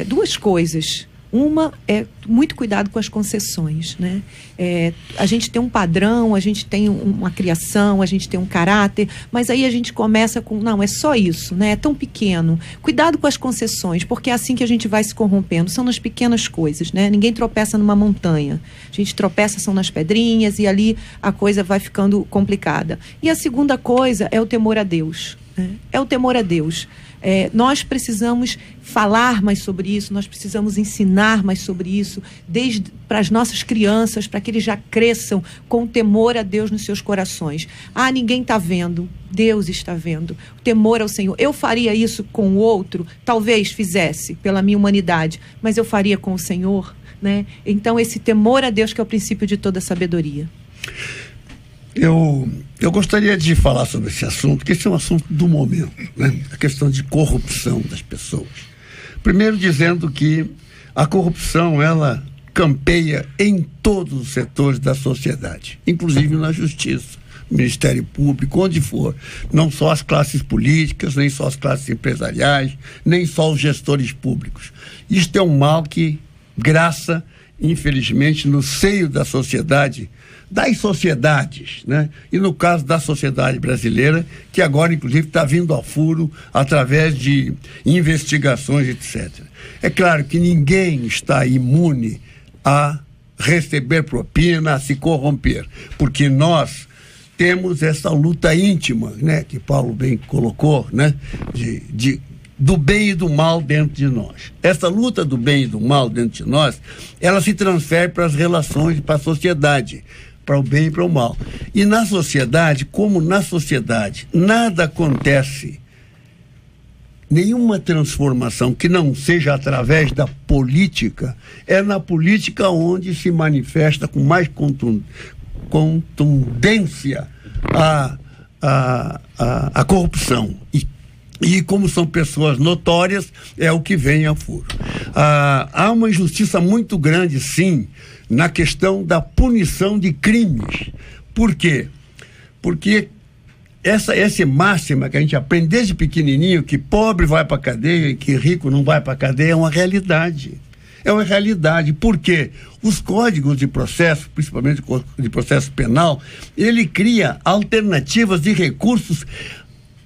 Duas coisas. Uma é muito cuidado com as concessões, né? A gente tem um padrão, a gente tem uma criação, a gente tem um caráter, mas aí a gente começa com, não, é só isso, né? É tão pequeno. Cuidado com as concessões, porque é assim que a gente vai se corrompendo, são nas pequenas coisas, né? Ninguém tropeça numa montanha, a gente tropeça são nas pedrinhas e ali a coisa vai ficando complicada. E a segunda coisa é o temor a Deus, né? É o temor a Deus. Nós precisamos falar mais sobre isso, nós precisamos ensinar mais sobre isso, desde para as nossas crianças, para que eles já cresçam com temor a Deus nos seus corações. Ninguém está vendo, Deus está vendo. O temor ao Senhor. Eu faria isso com o outro? Talvez fizesse, pela minha humanidade, mas eu faria com o Senhor, né? Então, esse temor a Deus que é o princípio de toda sabedoria. Eu gostaria de falar sobre esse assunto, que esse é um assunto do momento, né? A questão de corrupção das pessoas. Primeiro dizendo que a corrupção, ela campeia em todos os setores da sociedade, inclusive na justiça, no Ministério Público, onde for. Não só as classes políticas, nem só as classes empresariais, nem só os gestores públicos. Isto é um mal que graça, infelizmente, no seio da sociedade, das sociedades, né? E no caso da sociedade brasileira, que agora, inclusive, está vindo ao furo através de investigações, etc. É claro que ninguém está imune a receber propina, a se corromper, porque nós temos essa luta íntima, né? Que Paulo bem colocou, né? Do bem e do mal dentro de nós. Essa luta do bem e do mal dentro de nós, ela se transfere para as relações e para a sociedade. para o bem e para o mal. E na sociedade, como na sociedade, nada acontece, nenhuma transformação que não seja através da política, é na política onde se manifesta com mais contundência a corrupção. E como são pessoas notórias, é o que vem a furo. Há uma injustiça muito grande, sim, na questão da punição de crimes. Por quê? Porque essa máxima que a gente aprende desde pequenininho, que pobre vai para a cadeia e que rico não vai para a cadeia, é uma realidade. É uma realidade. Por quê? Os códigos de processo, principalmente de processo penal, ele cria alternativas de recursos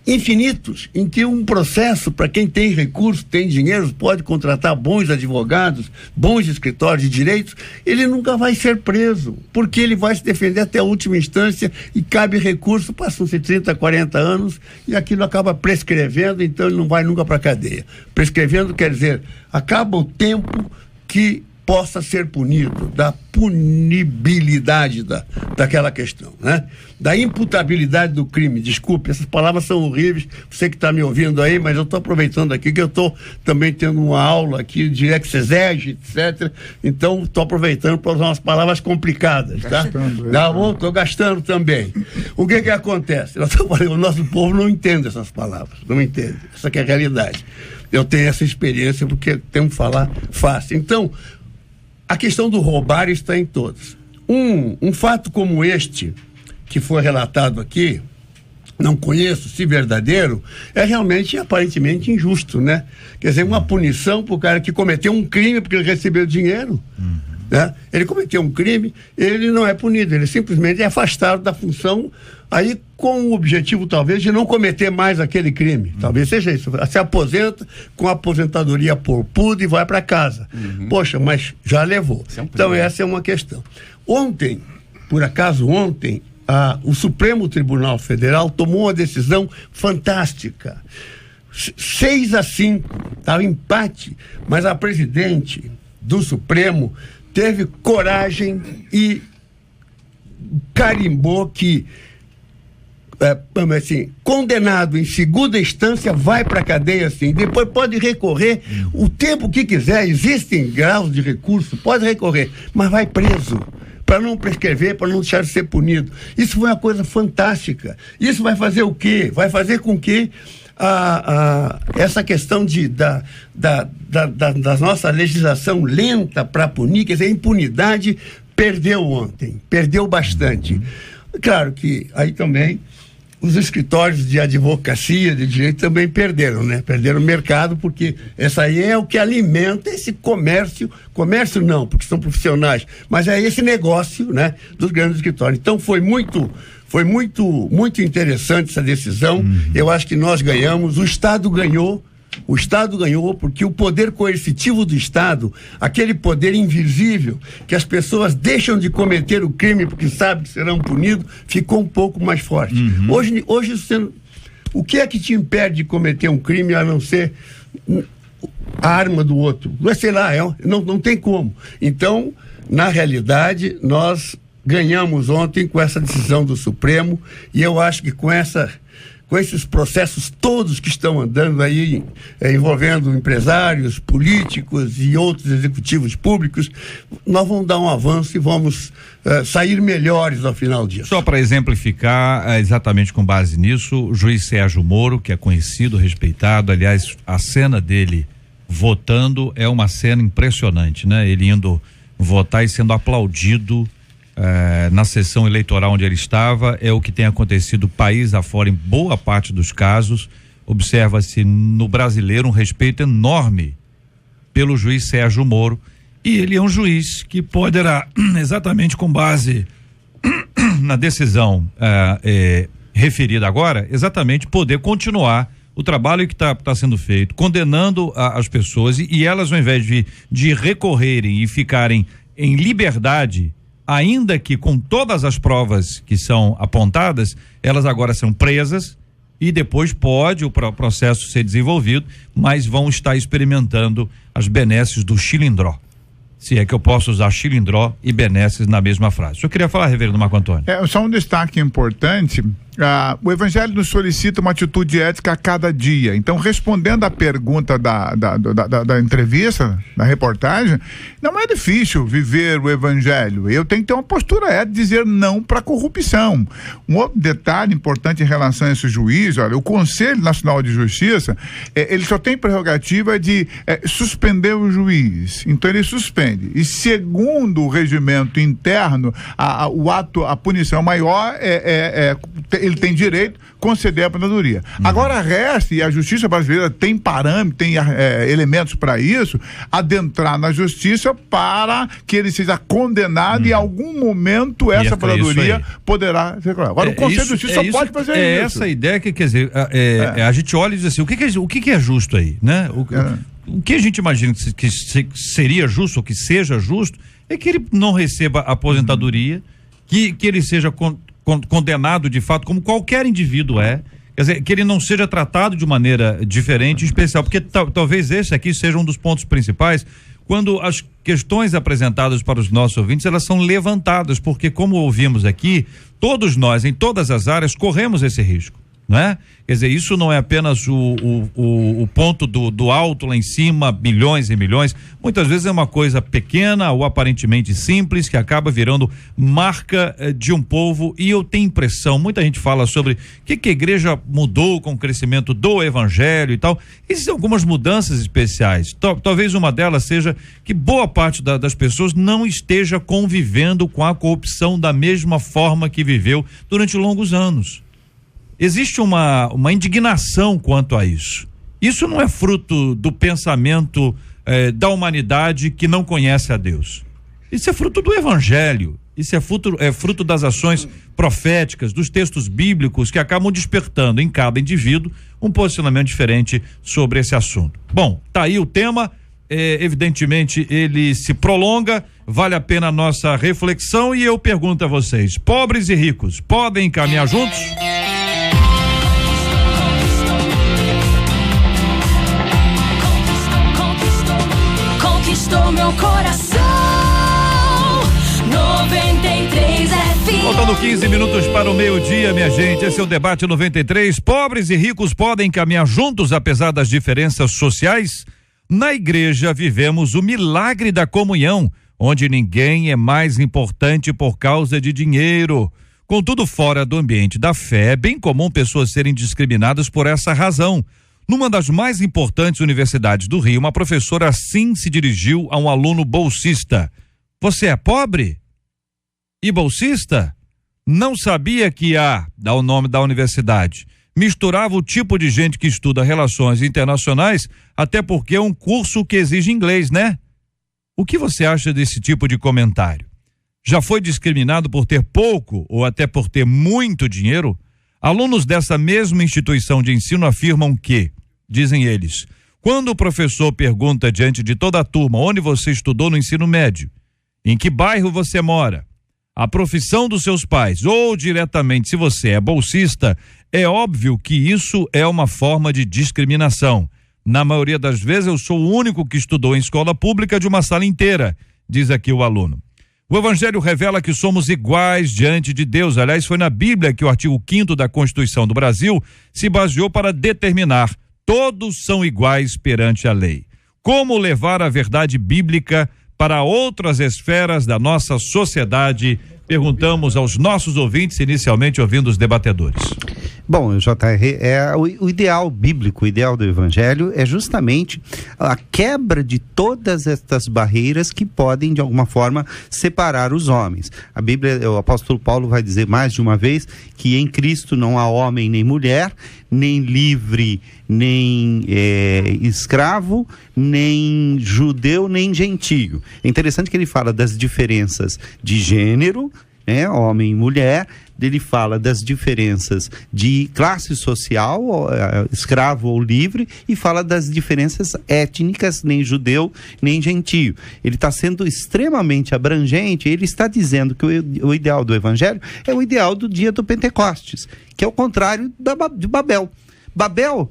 infinitos, em que um processo, para quem tem recursos, tem dinheiro, pode contratar bons advogados, bons escritórios de direitos, ele nunca vai ser preso, porque ele vai se defender até a última instância e cabe recurso, passam-se 30, 40 anos e aquilo acaba prescrevendo, então ele não vai nunca para a cadeia. Prescrevendo quer dizer, acaba o tempo que possa ser punido, da punibilidade daquela questão, né? Da imputabilidade do crime. Desculpe, essas palavras são horríveis, você que está me ouvindo aí, mas eu estou aproveitando aqui que eu estou também tendo uma aula aqui de exegese, etc. Então, estou aproveitando para usar umas palavras complicadas, tá? Estou gastando também. O que acontece? O nosso povo não entende essas palavras, não entende. Essa que é a realidade. Eu tenho essa experiência porque tenho que falar fácil. Então, a questão do roubar está em todos. Um fato como este, que foi relatado aqui, não conheço se verdadeiro, é realmente aparentemente injusto, né? Quer dizer, uma punição para o cara que cometeu um crime porque ele recebeu dinheiro, né? Ele cometeu um crime, ele não é punido, ele simplesmente é afastado da função, aí com o objetivo talvez de não cometer mais aquele crime, talvez seja isso, se aposenta com a aposentadoria por pudo e vai para casa. Poxa, mas já levou. Então essa é uma questão. Ontem, por acaso o Supremo Tribunal Federal tomou uma decisão fantástica, 6-5, estava empate, mas a presidente do Supremo teve coragem e carimbou que condenado em segunda instância vai para a cadeia, sim, depois pode recorrer o tempo que quiser, existem graus de recurso, pode recorrer, mas vai preso, para não prescrever, para não deixar de ser punido. Isso foi uma coisa fantástica. Isso vai fazer o quê? Vai fazer com que essa questão da nossa legislação lenta para punir, quer dizer, a impunidade perdeu ontem, perdeu bastante. Claro que aí também os escritórios de advocacia, de direito também perderam, né? Perderam o mercado, porque essa aí é o que alimenta esse comércio não, porque são profissionais, mas é esse negócio, né, dos grandes escritórios. Então foi muito interessante essa decisão. Eu acho que nós ganhamos, o Estado ganhou porque o poder coercitivo do Estado, aquele poder invisível, que as pessoas deixam de cometer o crime porque sabem que serão punidos, ficou um pouco mais forte. Hoje o que é que te impede de cometer um crime a não ser a arma do outro? Sei lá, não tem como. Então, na realidade, nós ganhamos ontem com essa decisão do Supremo, e eu acho que com esses processos todos que estão andando aí, envolvendo empresários, políticos e outros executivos públicos, nós vamos dar um avanço e vamos sair melhores ao final disso. Só para exemplificar, exatamente com base nisso, o juiz Sérgio Moro, que é conhecido, respeitado, aliás, a cena dele votando é uma cena impressionante, né? Ele indo votar e sendo aplaudido na sessão eleitoral onde ele estava, é o que tem acontecido país afora em boa parte dos casos. Observa-se no brasileiro um respeito enorme pelo juiz Sérgio Moro, e ele é um juiz que poderá, exatamente com base na decisão referida agora, exatamente poder continuar o trabalho que está sendo feito, condenando as pessoas, e elas, ao invés de recorrerem e ficarem em liberdade, ainda que com todas as provas que são apontadas, elas agora são presas e depois pode o processo ser desenvolvido, mas vão estar experimentando as benesses do chilindró. Se é que eu posso usar chilindró e benesses na mesma frase. O senhor queria falar, reverendo Marco Antônio? Só um destaque importante. O Evangelho nos solicita uma atitude ética a cada dia. Então, respondendo à pergunta da entrevista, da reportagem, não é difícil viver o Evangelho. Eu tenho que ter uma postura ética de dizer não para a corrupção. Um outro detalhe importante em relação a esse juiz, olha, o Conselho Nacional de Justiça, ele só tem prerrogativa de suspender o juiz. Então, ele suspende. E segundo o regimento interno, a punição maior ele tem direito a conceder a aposentadoria. Agora resta, e a justiça brasileira tem parâmetros, tem elementos para isso, adentrar na justiça para que ele seja condenado e em algum momento essa aposentadoria poderá ser. Agora o Conselho de Justiça só pode fazer isso. Essa ideia que, quer dizer, a gente olha e diz assim, o que é justo aí, né? O que a gente imagina que seria justo, ou que seja justo, é que ele não receba aposentadoria, que ele seja condenado de fato, como qualquer indivíduo é, quer dizer, que ele não seja tratado de maneira diferente, especial, porque talvez esse aqui seja um dos pontos principais, quando as questões apresentadas para os nossos ouvintes, elas são levantadas, porque como ouvimos aqui, todos nós, em todas as áreas, corremos esse risco, não é? Quer dizer, isso não é apenas o ponto do alto lá em cima, bilhões e milhões, muitas vezes é uma coisa pequena ou aparentemente simples que acaba virando marca de um povo. E eu tenho impressão, muita gente fala sobre o que a igreja mudou com o crescimento do evangelho e tal. Existem algumas mudanças especiais, talvez uma delas seja que boa parte das pessoas não esteja convivendo com a corrupção da mesma forma que viveu durante longos anos. Existe uma indignação quanto a isso. Isso não é fruto do pensamento da humanidade que não conhece a Deus. Isso é fruto do evangelho. Isso é fruto das ações proféticas, dos textos bíblicos que acabam despertando em cada indivíduo um posicionamento diferente sobre esse assunto. Bom, tá aí o tema. Evidentemente ele se prolonga, vale a pena a nossa reflexão e eu pergunto a vocês, pobres e ricos podem caminhar juntos? Conquistou meu coração. 93 FM. Faltando 15 minutos para o meio-dia, minha gente. Esse é o Debate 93. Pobres e ricos podem caminhar juntos apesar das diferenças sociais? Na igreja vivemos o milagre da comunhão, onde ninguém é mais importante por causa de dinheiro. Contudo, fora do ambiente da fé, é bem comum pessoas serem discriminadas por essa razão. Numa das mais importantes universidades do Rio, uma professora assim se dirigiu a um aluno bolsista. Você é pobre? E bolsista? Não sabia que dá o nome da universidade. Misturava o tipo de gente que estuda relações internacionais, até porque é um curso que exige inglês, né? O que você acha desse tipo de comentário? Já foi discriminado por ter pouco ou até por ter muito dinheiro? Alunos dessa mesma instituição de ensino afirmam que, dizem eles, quando o professor pergunta diante de toda a turma onde você estudou no ensino médio, em que bairro você mora, a profissão dos seus pais ou diretamente se você é bolsista, é óbvio que isso é uma forma de discriminação. Na maioria das vezes eu sou o único que estudou em escola pública de uma sala inteira, diz aqui o aluno. O evangelho revela que somos iguais diante de Deus. Aliás, foi na Bíblia que o artigo 5º da Constituição do Brasil se baseou para determinar: todos são iguais perante a lei. Como levar a verdade bíblica para outras esferas da nossa sociedade? Perguntamos aos nossos ouvintes, inicialmente ouvindo os debatedores. Bom, JR, o ideal bíblico, o ideal do evangelho é justamente a quebra de todas estas barreiras que podem, de alguma forma, separar os homens. A Bíblia, o apóstolo Paulo vai dizer mais de uma vez que em Cristo não há homem nem mulher, nem livre, nem escravo, nem judeu, nem gentio. É interessante que ele fala das diferenças de gênero, né, homem e mulher. Ele fala das diferenças de classe social, escravo ou livre, e fala das diferenças étnicas, nem judeu, nem gentio. Ele está sendo extremamente abrangente. Ele está dizendo que o ideal do evangelho é o ideal do dia do Pentecostes, que é o contrário de Babel. Babel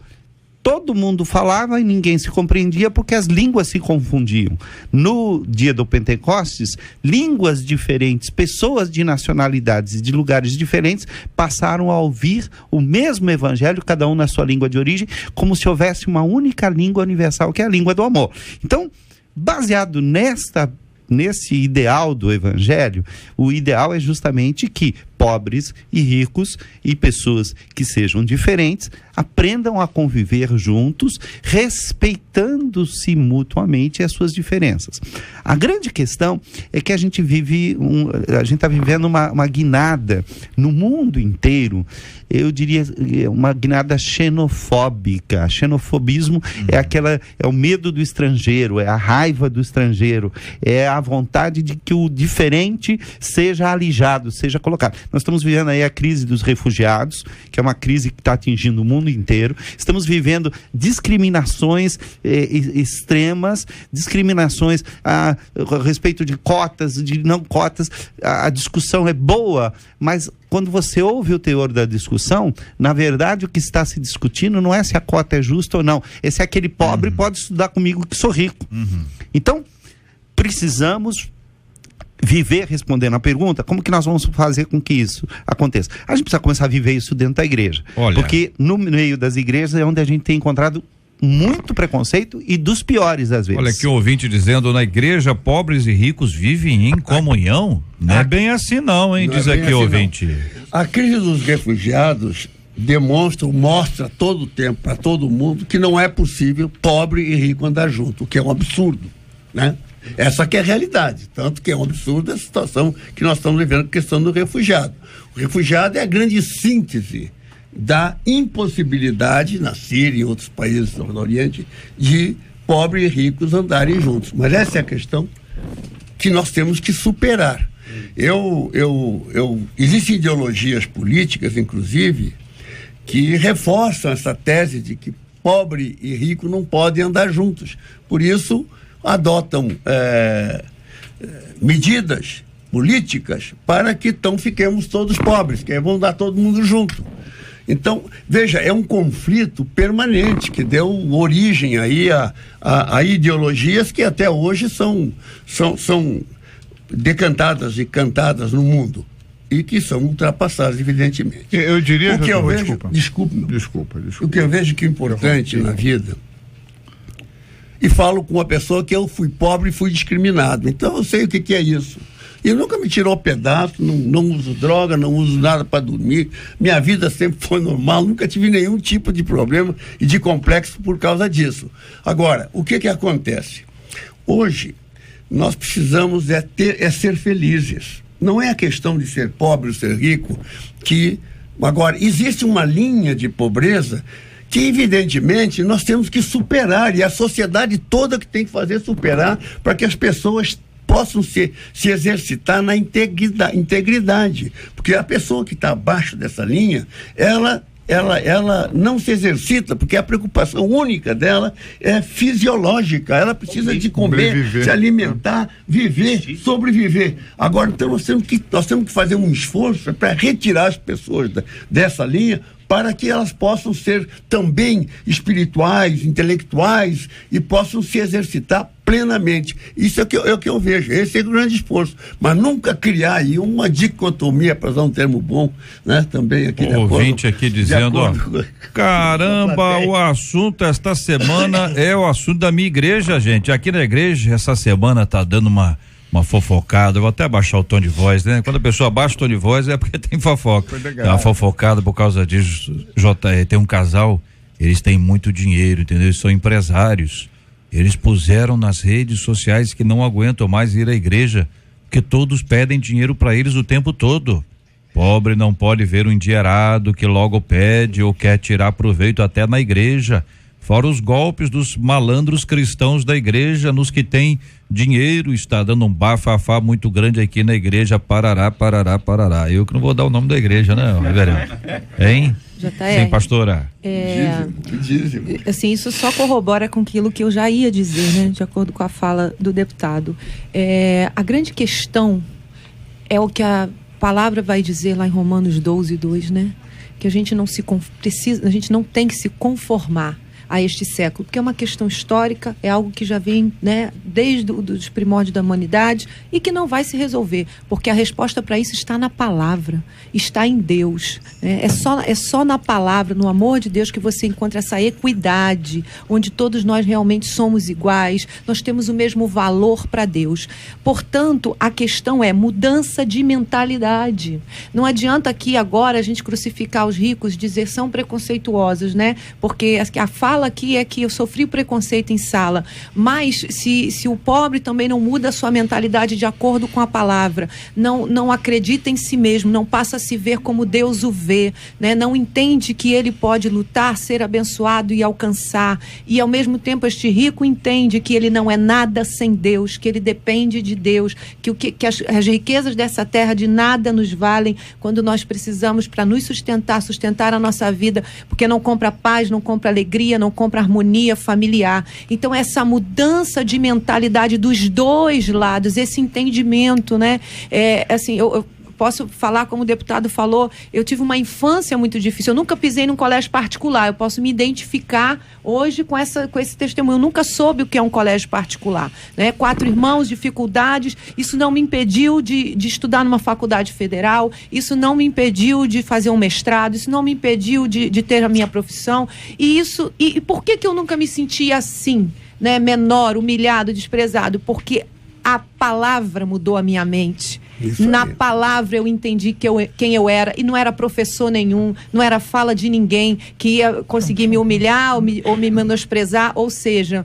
todo mundo falava e ninguém se compreendia porque as línguas se confundiam. No dia do Pentecostes, línguas diferentes, pessoas de nacionalidades e de lugares diferentes passaram a ouvir o mesmo evangelho, cada um na sua língua de origem, como se houvesse uma única língua universal, que é a língua do amor. Então, baseado nesse ideal do evangelho, o ideal é justamente que pobres e ricos e pessoas que sejam diferentes aprendam a conviver juntos, respeitando-se mutuamente as suas diferenças. A grande questão é que a gente está vivendo uma guinada no mundo inteiro, eu diria uma guinada xenofóbica. Xenofobismo é o medo do estrangeiro, é a raiva do estrangeiro, é a vontade de que o diferente seja alijado, seja colocado. Nós estamos vivendo aí a crise dos refugiados, que é uma crise que está atingindo o mundo inteiro. Estamos vivendo discriminações extremas, discriminações a respeito de cotas, de não cotas. A discussão é boa, mas quando você ouve o teor da discussão, na verdade o que está se discutindo não é se a cota é justa ou não, é se aquele pobre pode estudar comigo que sou rico. Então, precisamos viver respondendo a pergunta, como que nós vamos fazer com que isso aconteça? A gente precisa começar a viver isso dentro da igreja. Porque no meio das igrejas é onde a gente tem encontrado muito preconceito e dos piores às vezes. Olha aqui um ouvinte dizendo, na igreja pobres e ricos vivem em comunhão? Não é bem assim não, hein? Diz aqui o ouvinte. Não. A crise dos refugiados mostra todo o tempo para todo mundo que não é possível pobre e rico andar junto, o que é um absurdo, né? Essa que é a realidade, tanto que é um absurdo a situação que nós estamos vivendo com a questão do refugiado. O refugiado é a grande síntese da impossibilidade na Síria e outros países do Oriente de pobres e ricos andarem juntos. Mas essa é a questão que nós temos que superar. Existem ideologias políticas, inclusive, que reforçam essa tese de que pobre e rico não podem andar juntos. Por isso, adotam medidas políticas para que fiquemos todos pobres, que vão dar todo mundo junto. Então, veja, é um conflito permanente que deu origem aí a ideologias que até hoje são decantadas e cantadas no mundo e que são ultrapassadas, evidentemente. Eu diria... O que eu vejo... Desculpa. O que eu vejo que é importante na vida... E falo com uma pessoa que eu fui pobre e fui discriminado. Então eu sei o que é isso. E nunca me tirou pedaço, não uso droga, não uso nada para dormir. Minha vida sempre foi normal, nunca tive nenhum tipo de problema e de complexo por causa disso. Agora, o que acontece? Hoje, nós precisamos ser felizes. Não é a questão de ser pobre ou ser rico, agora, existe uma linha de pobreza que, evidentemente, nós temos que superar, e a sociedade toda que tem que fazer superar para que as pessoas possam se exercitar na integridade. Porque a pessoa que está abaixo dessa linha, ela não se exercita, porque a preocupação única dela é fisiológica. Ela precisa de comer, se alimentar, viver, sobreviver. Agora, então, nós temos que fazer um esforço para retirar as pessoas dessa linha, para que elas possam ser também espirituais, intelectuais e possam se exercitar plenamente. Isso é o que eu vejo, esse é o grande esforço. Mas nunca criar aí uma dicotomia, para usar um termo bom, né? Também aqui. O ouvinte aqui dizendo, caramba, o assunto esta semana é o assunto da minha igreja, gente. Aqui na igreja, essa semana tá dando uma fofocada, eu vou até abaixar o tom de voz, né? Quando a pessoa abaixa o tom de voz é porque tem fofoca. Tem uma fofocada por causa disso. Tem um casal, eles têm muito dinheiro, entendeu? Eles são empresários. Eles puseram nas redes sociais que não aguentam mais ir à igreja, porque todos pedem dinheiro para eles o tempo todo. Pobre não pode ver um endinheirado que logo pede ou quer tirar proveito até na igreja. Fora os golpes dos malandros cristãos da igreja, nos que tem dinheiro, está dando um bafafá muito grande aqui na igreja, parará. Eu que não vou dar o nome da igreja, né, vereador? Hein? JR. Sim, pastora. Assim, isso só corrobora com aquilo que eu já ia dizer, né? De acordo com a fala do deputado. A grande questão é o que a palavra vai dizer lá em Romanos 12:2, né? Que a gente não tem que se conformar, a este século, porque é uma questão histórica, é algo que já vem, né, desde os primórdios da humanidade e que não vai se resolver, porque a resposta para isso está na palavra, está em Deus, né? É só na palavra, no amor de Deus, que você encontra essa equidade, onde todos nós realmente somos iguais, nós temos o mesmo valor para Deus. Portanto, a questão é mudança de mentalidade. Não adianta aqui agora a gente crucificar os ricos, dizer são preconceituosos, né? Porque a fala aqui é que eu sofri preconceito em sala, mas se o pobre também não muda a sua mentalidade de acordo com a palavra, não acredita em si mesmo, não passa a se ver como Deus o vê, né? Não entende que ele pode lutar, ser abençoado e alcançar, e ao mesmo tempo este rico entende que ele não é nada sem Deus, que ele depende de Deus, que as riquezas dessa terra de nada nos valem quando nós precisamos para nos sustentar a nossa vida, porque não compra paz, não compra alegria, não compra harmonia familiar. Então essa mudança de mentalidade dos dois lados, esse entendimento, né? Assim, eu posso falar, como o deputado falou, eu tive uma infância muito difícil, eu nunca pisei num colégio particular, eu posso me identificar hoje com esse testemunho, eu nunca soube o que é um colégio particular, né? 4 irmãos, dificuldades, isso não me impediu de estudar numa faculdade federal, isso não me impediu de fazer um mestrado, isso não me impediu de ter a minha profissão, e por que eu nunca me senti assim, né? Menor, humilhado, desprezado? Porque a palavra mudou a minha mente. Na palavra eu entendi quem eu era, e não era professor nenhum, não era fala de ninguém que ia conseguir me humilhar ou me menosprezar. Ou seja,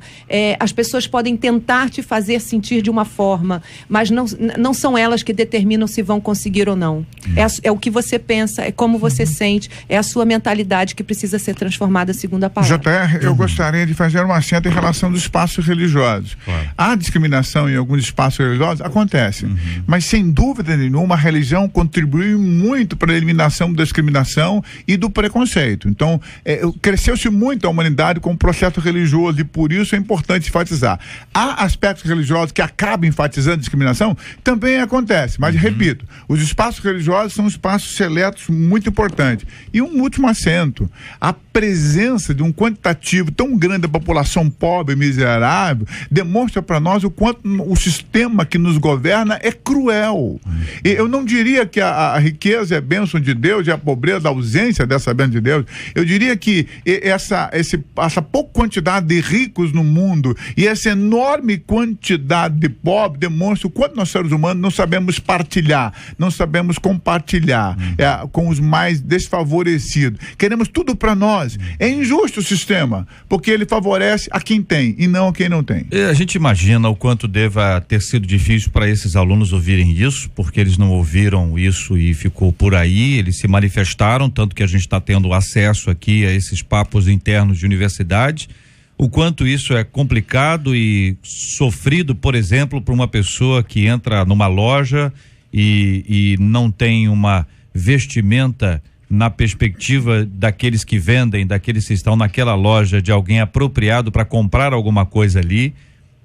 as pessoas podem tentar te fazer sentir de uma forma, mas não são elas que determinam se vão conseguir ou não. É o que você pensa, é como você sente, é a sua mentalidade que precisa ser transformada segundo a palavra. JR, eu gostaria de fazer uma acento em relação dos espaços religiosos. Claro. A discriminação em alguns espaços religiosos acontece, mas sem dúvida nenhuma a religião contribui muito para a eliminação da discriminação e do preconceito. Então, cresceu-se muito a humanidade com o processo religioso, e por isso é importante enfatizar. Há aspectos religiosos que acabam enfatizando a discriminação? Também acontece, mas repito, os espaços religiosos são espaços seletos muito importantes. E um último acento: a presença de um quantitativo tão grande da população pobre e miserável demonstra para nós o quanto o sistema que nos governa é cruel. E eu não diria que a riqueza é bênção de Deus e a pobreza a ausência dessa bênção de Deus. Eu diria que essa pouca quantidade de ricos no mundo e essa enorme quantidade de pobres demonstra o quanto nós, seres humanos, não sabemos partilhar, não sabemos compartilhar com os mais desfavorecidos. Queremos tudo para nós. É injusto o sistema, porque ele favorece a quem tem e não a quem não tem. A gente imagina o quanto deva ter sido difícil para esses alunos ouvirem isso, porque eles não ouviram isso e ficou por aí, eles se manifestaram, tanto que a gente está tendo acesso aqui a esses papos internos de universidade, o quanto isso é complicado e sofrido, por exemplo, por uma pessoa que entra numa loja e não tem uma vestimenta na perspectiva daqueles que vendem, daqueles que estão naquela loja, de alguém apropriado para comprar alguma coisa ali,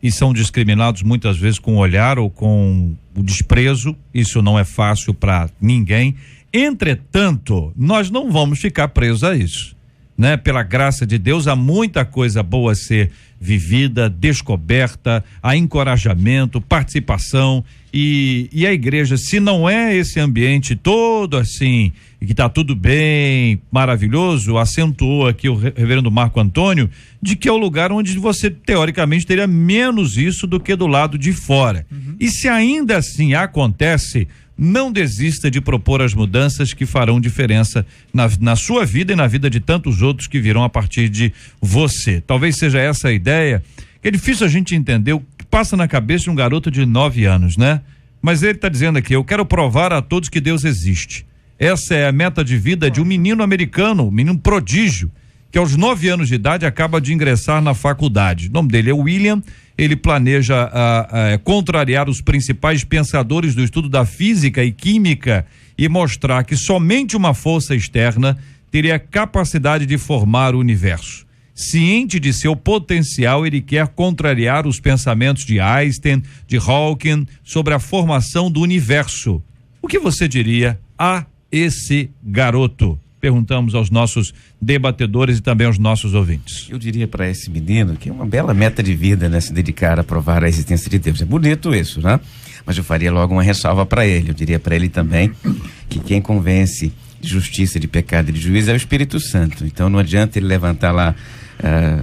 e são discriminados muitas vezes com o olhar ou com o desprezo. Isso não é fácil para ninguém. Entretanto, nós não vamos ficar presos a isso, né? Pela graça de Deus, há muita coisa boa a ser vivida, descoberta, há encorajamento, participação, e a igreja, se não é esse ambiente todo assim, e que está tudo bem, maravilhoso, acentuou aqui o reverendo Marco Antônio, de que é o lugar onde você teoricamente teria menos isso do que do lado de fora. E se ainda assim acontece, não desista de propor as mudanças que farão diferença na sua vida e na vida de tantos outros que virão a partir de você. Talvez seja essa a ideia, que é difícil a gente entender o que passa na cabeça de um garoto de 9 anos, né? Mas ele está dizendo aqui: eu quero provar a todos que Deus existe. Essa é a meta de vida de um menino americano, um menino prodígio, que aos 9 anos de idade acaba de ingressar na faculdade. O nome dele é William. Ele planeja contrariar os principais pensadores do estudo da física e química e mostrar que somente uma força externa teria capacidade de formar o universo. Ciente de seu potencial, ele quer contrariar os pensamentos de Einstein, de Hawking, sobre a formação do universo. O que você diria a esse garoto? perguntamos aos nossos debatedores e também aos nossos ouvintes. Eu diria para esse menino que é uma bela meta de vida, né, se dedicar a provar a existência de Deus. É bonito isso, né? Mas eu faria logo uma ressalva para ele. Eu diria para ele também que quem convence de justiça, de pecado e de juízo é o Espírito Santo. Então não adianta ele levantar lá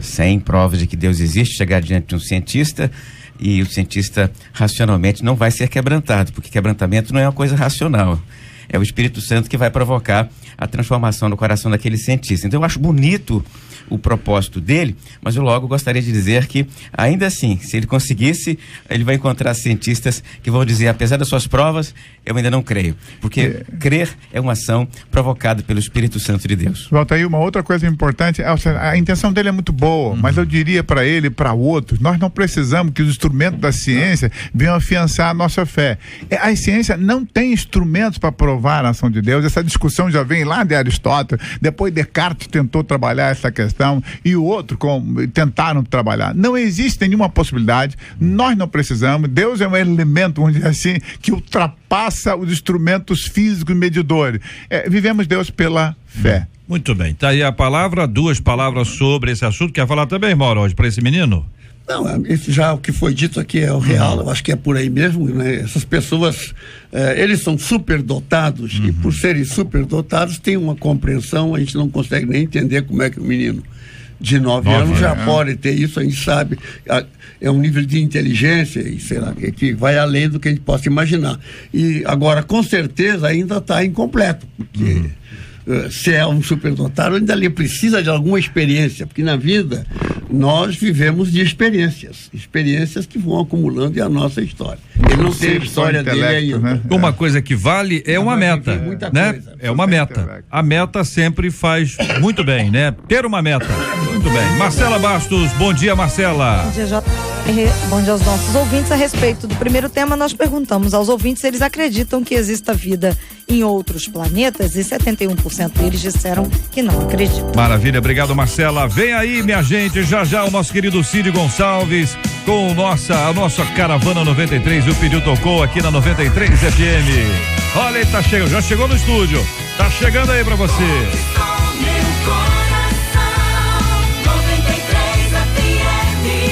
100 provas de que Deus existe, chegar diante de um cientista e o cientista racionalmente não vai ser quebrantado, porque quebrantamento não é uma coisa racional. É o Espírito Santo que vai provocar a transformação no coração daquele cientista. Então eu acho bonito o propósito dele, mas eu logo gostaria de dizer que, ainda assim, se ele conseguisse, ele vai encontrar cientistas que vão dizer, apesar das suas provas, eu ainda não creio. Porque crer é uma ação provocada pelo Espírito Santo de Deus. Volta aí, uma outra coisa importante, a intenção dele é muito boa, mas eu diria para ele e para outros, nós não precisamos que os instrumentos da ciência venham afiançar a nossa fé. A ciência não tem instrumentos para provar a ação de Deus. Essa discussão já vem lá de Aristóteles, depois Descartes tentou trabalhar essa questão e o outro tentaram trabalhar. Não existe nenhuma possibilidade, nós não precisamos. Deus é um elemento, vamos dizer assim, que ultrapassa os instrumentos físicos medidores. Vivemos Deus pela fé. Muito bem, tá aí a palavra, 2 palavras sobre esse assunto. Quer falar também, Mauro, hoje para esse menino? Não, já o que foi dito aqui é o real, eu acho que é por aí mesmo, né? Essas pessoas, eles são superdotados e por serem superdotados têm uma compreensão, a gente não consegue nem entender como é que o menino de 9 anos já pode ter isso, a gente sabe, é um nível de inteligência e sei lá, que vai além do que a gente possa imaginar. E agora, com certeza, ainda está incompleto, porque se é um superdotado, ainda ele precisa de alguma experiência, porque na vida nós vivemos de experiências que vão acumulando e a nossa história. Ele não tem a história dele ainda. Né? Uma coisa que vale é uma meta, né? É uma meta. A meta sempre faz muito bem, né? Ter uma meta. Muito bem. Marcela Bastos, bom dia, Marcela. Bom dia, bom dia aos nossos ouvintes. A respeito do primeiro tema, nós perguntamos aos ouvintes se eles acreditam que exista vida em outros planetas e 71% deles disseram que não acreditam. Maravilha, obrigado, Marcela. Vem aí, minha gente, já o nosso querido Cid Gonçalves com a nossa Caravana 93. O pedido tocou aqui na 93 FM. Olha, ele tá chegando, já chegou no estúdio. Tá chegando aí pra você.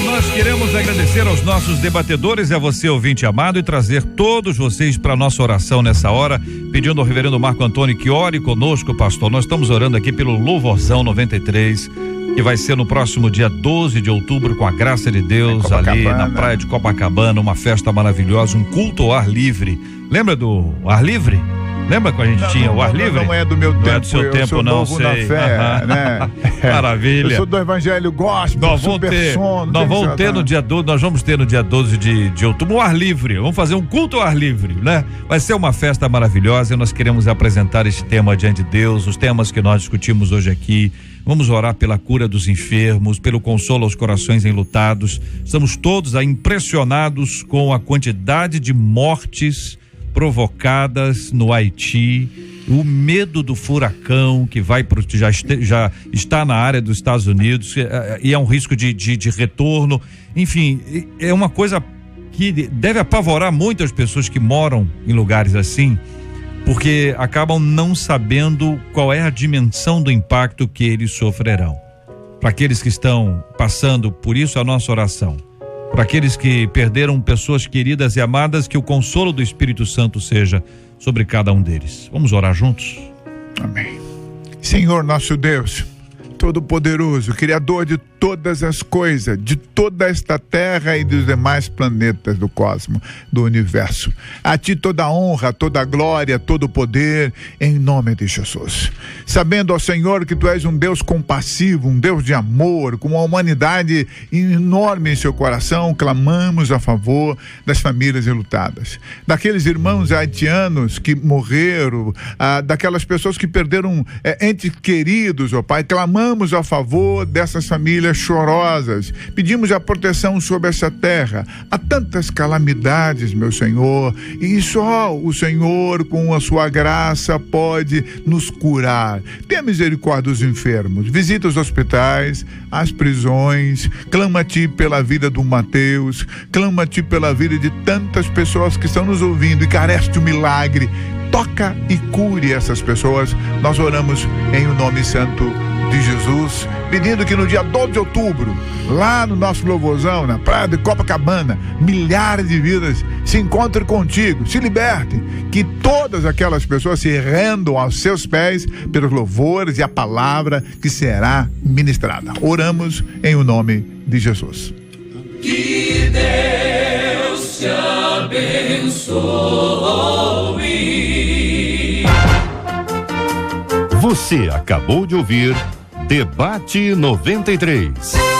Nós queremos agradecer aos nossos debatedores e a você, ouvinte amado, e trazer todos vocês para nossa oração nessa hora, pedindo ao reverendo Marco Antônio que ore conosco, pastor. Nós estamos orando aqui pelo Louvorzão 93, que vai ser no próximo dia 12 de outubro, com a graça de Deus, ali na praia de Copacabana, uma festa maravilhosa, um culto ao ar livre. Lembra do ar livre? Lembra que a gente tinha o ar livre? Não é do meu tempo. Não é do seu tempo, não, sei. Na fé, né? Maravilha. Eu sou do Evangelho Gospel, nós vamos ter no dia 12 de outubro o ar livre. Vamos fazer um culto ao ar livre, né? Vai ser uma festa maravilhosa e nós queremos apresentar este tema diante de Deus, os temas que nós discutimos hoje aqui. Vamos orar pela cura dos enfermos, pelo consolo aos corações enlutados. Estamos todos impressionados com a quantidade de mortes provocadas no Haiti, o medo do furacão que já está na área dos Estados Unidos e é um risco de retorno. Enfim, é uma coisa que deve apavorar muitas pessoas que moram em lugares assim, porque acabam não sabendo qual é a dimensão do impacto que eles sofrerão. Para aqueles que estão passando por isso, a nossa oração. Para aqueles que perderam pessoas queridas e amadas, que o consolo do Espírito Santo seja sobre cada um deles. Vamos orar juntos? Amém. Senhor nosso Deus, Todo-Poderoso, Criador de todas as coisas, de toda esta terra e dos demais planetas do cosmos, do universo. A Ti toda a honra, toda a glória, todo o poder, em nome de Jesus. Sabendo, ó Senhor, que Tu és um Deus compassivo, um Deus de amor, com uma humanidade enorme em seu coração, clamamos a favor das famílias enlutadas, daqueles irmãos haitianos que morreram, daquelas pessoas que perderam entes queridos, ó Pai, clamamos a favor dessas famílias chorosas, pedimos a proteção sobre essa terra. Há tantas calamidades, meu Senhor, e só o Senhor, com a sua graça, pode nos curar. Tenha misericórdia dos enfermos, visita os hospitais, as prisões, clama a Ti pela vida do Mateus, clama a Ti pela vida de tantas pessoas que estão nos ouvindo e carecem de um milagre. toca e cure essas pessoas. Nós oramos em o nome santo de Jesus, pedindo que no dia 12 de outubro, lá no nosso louvorzão, na praia de Copacabana, milhares de vidas se encontrem contigo, se libertem, que todas aquelas pessoas se rendam aos seus pés pelos louvores e a palavra que será ministrada. Oramos em o nome de Jesus. Que Deus te abençoe. Você acabou de ouvir Debate 93.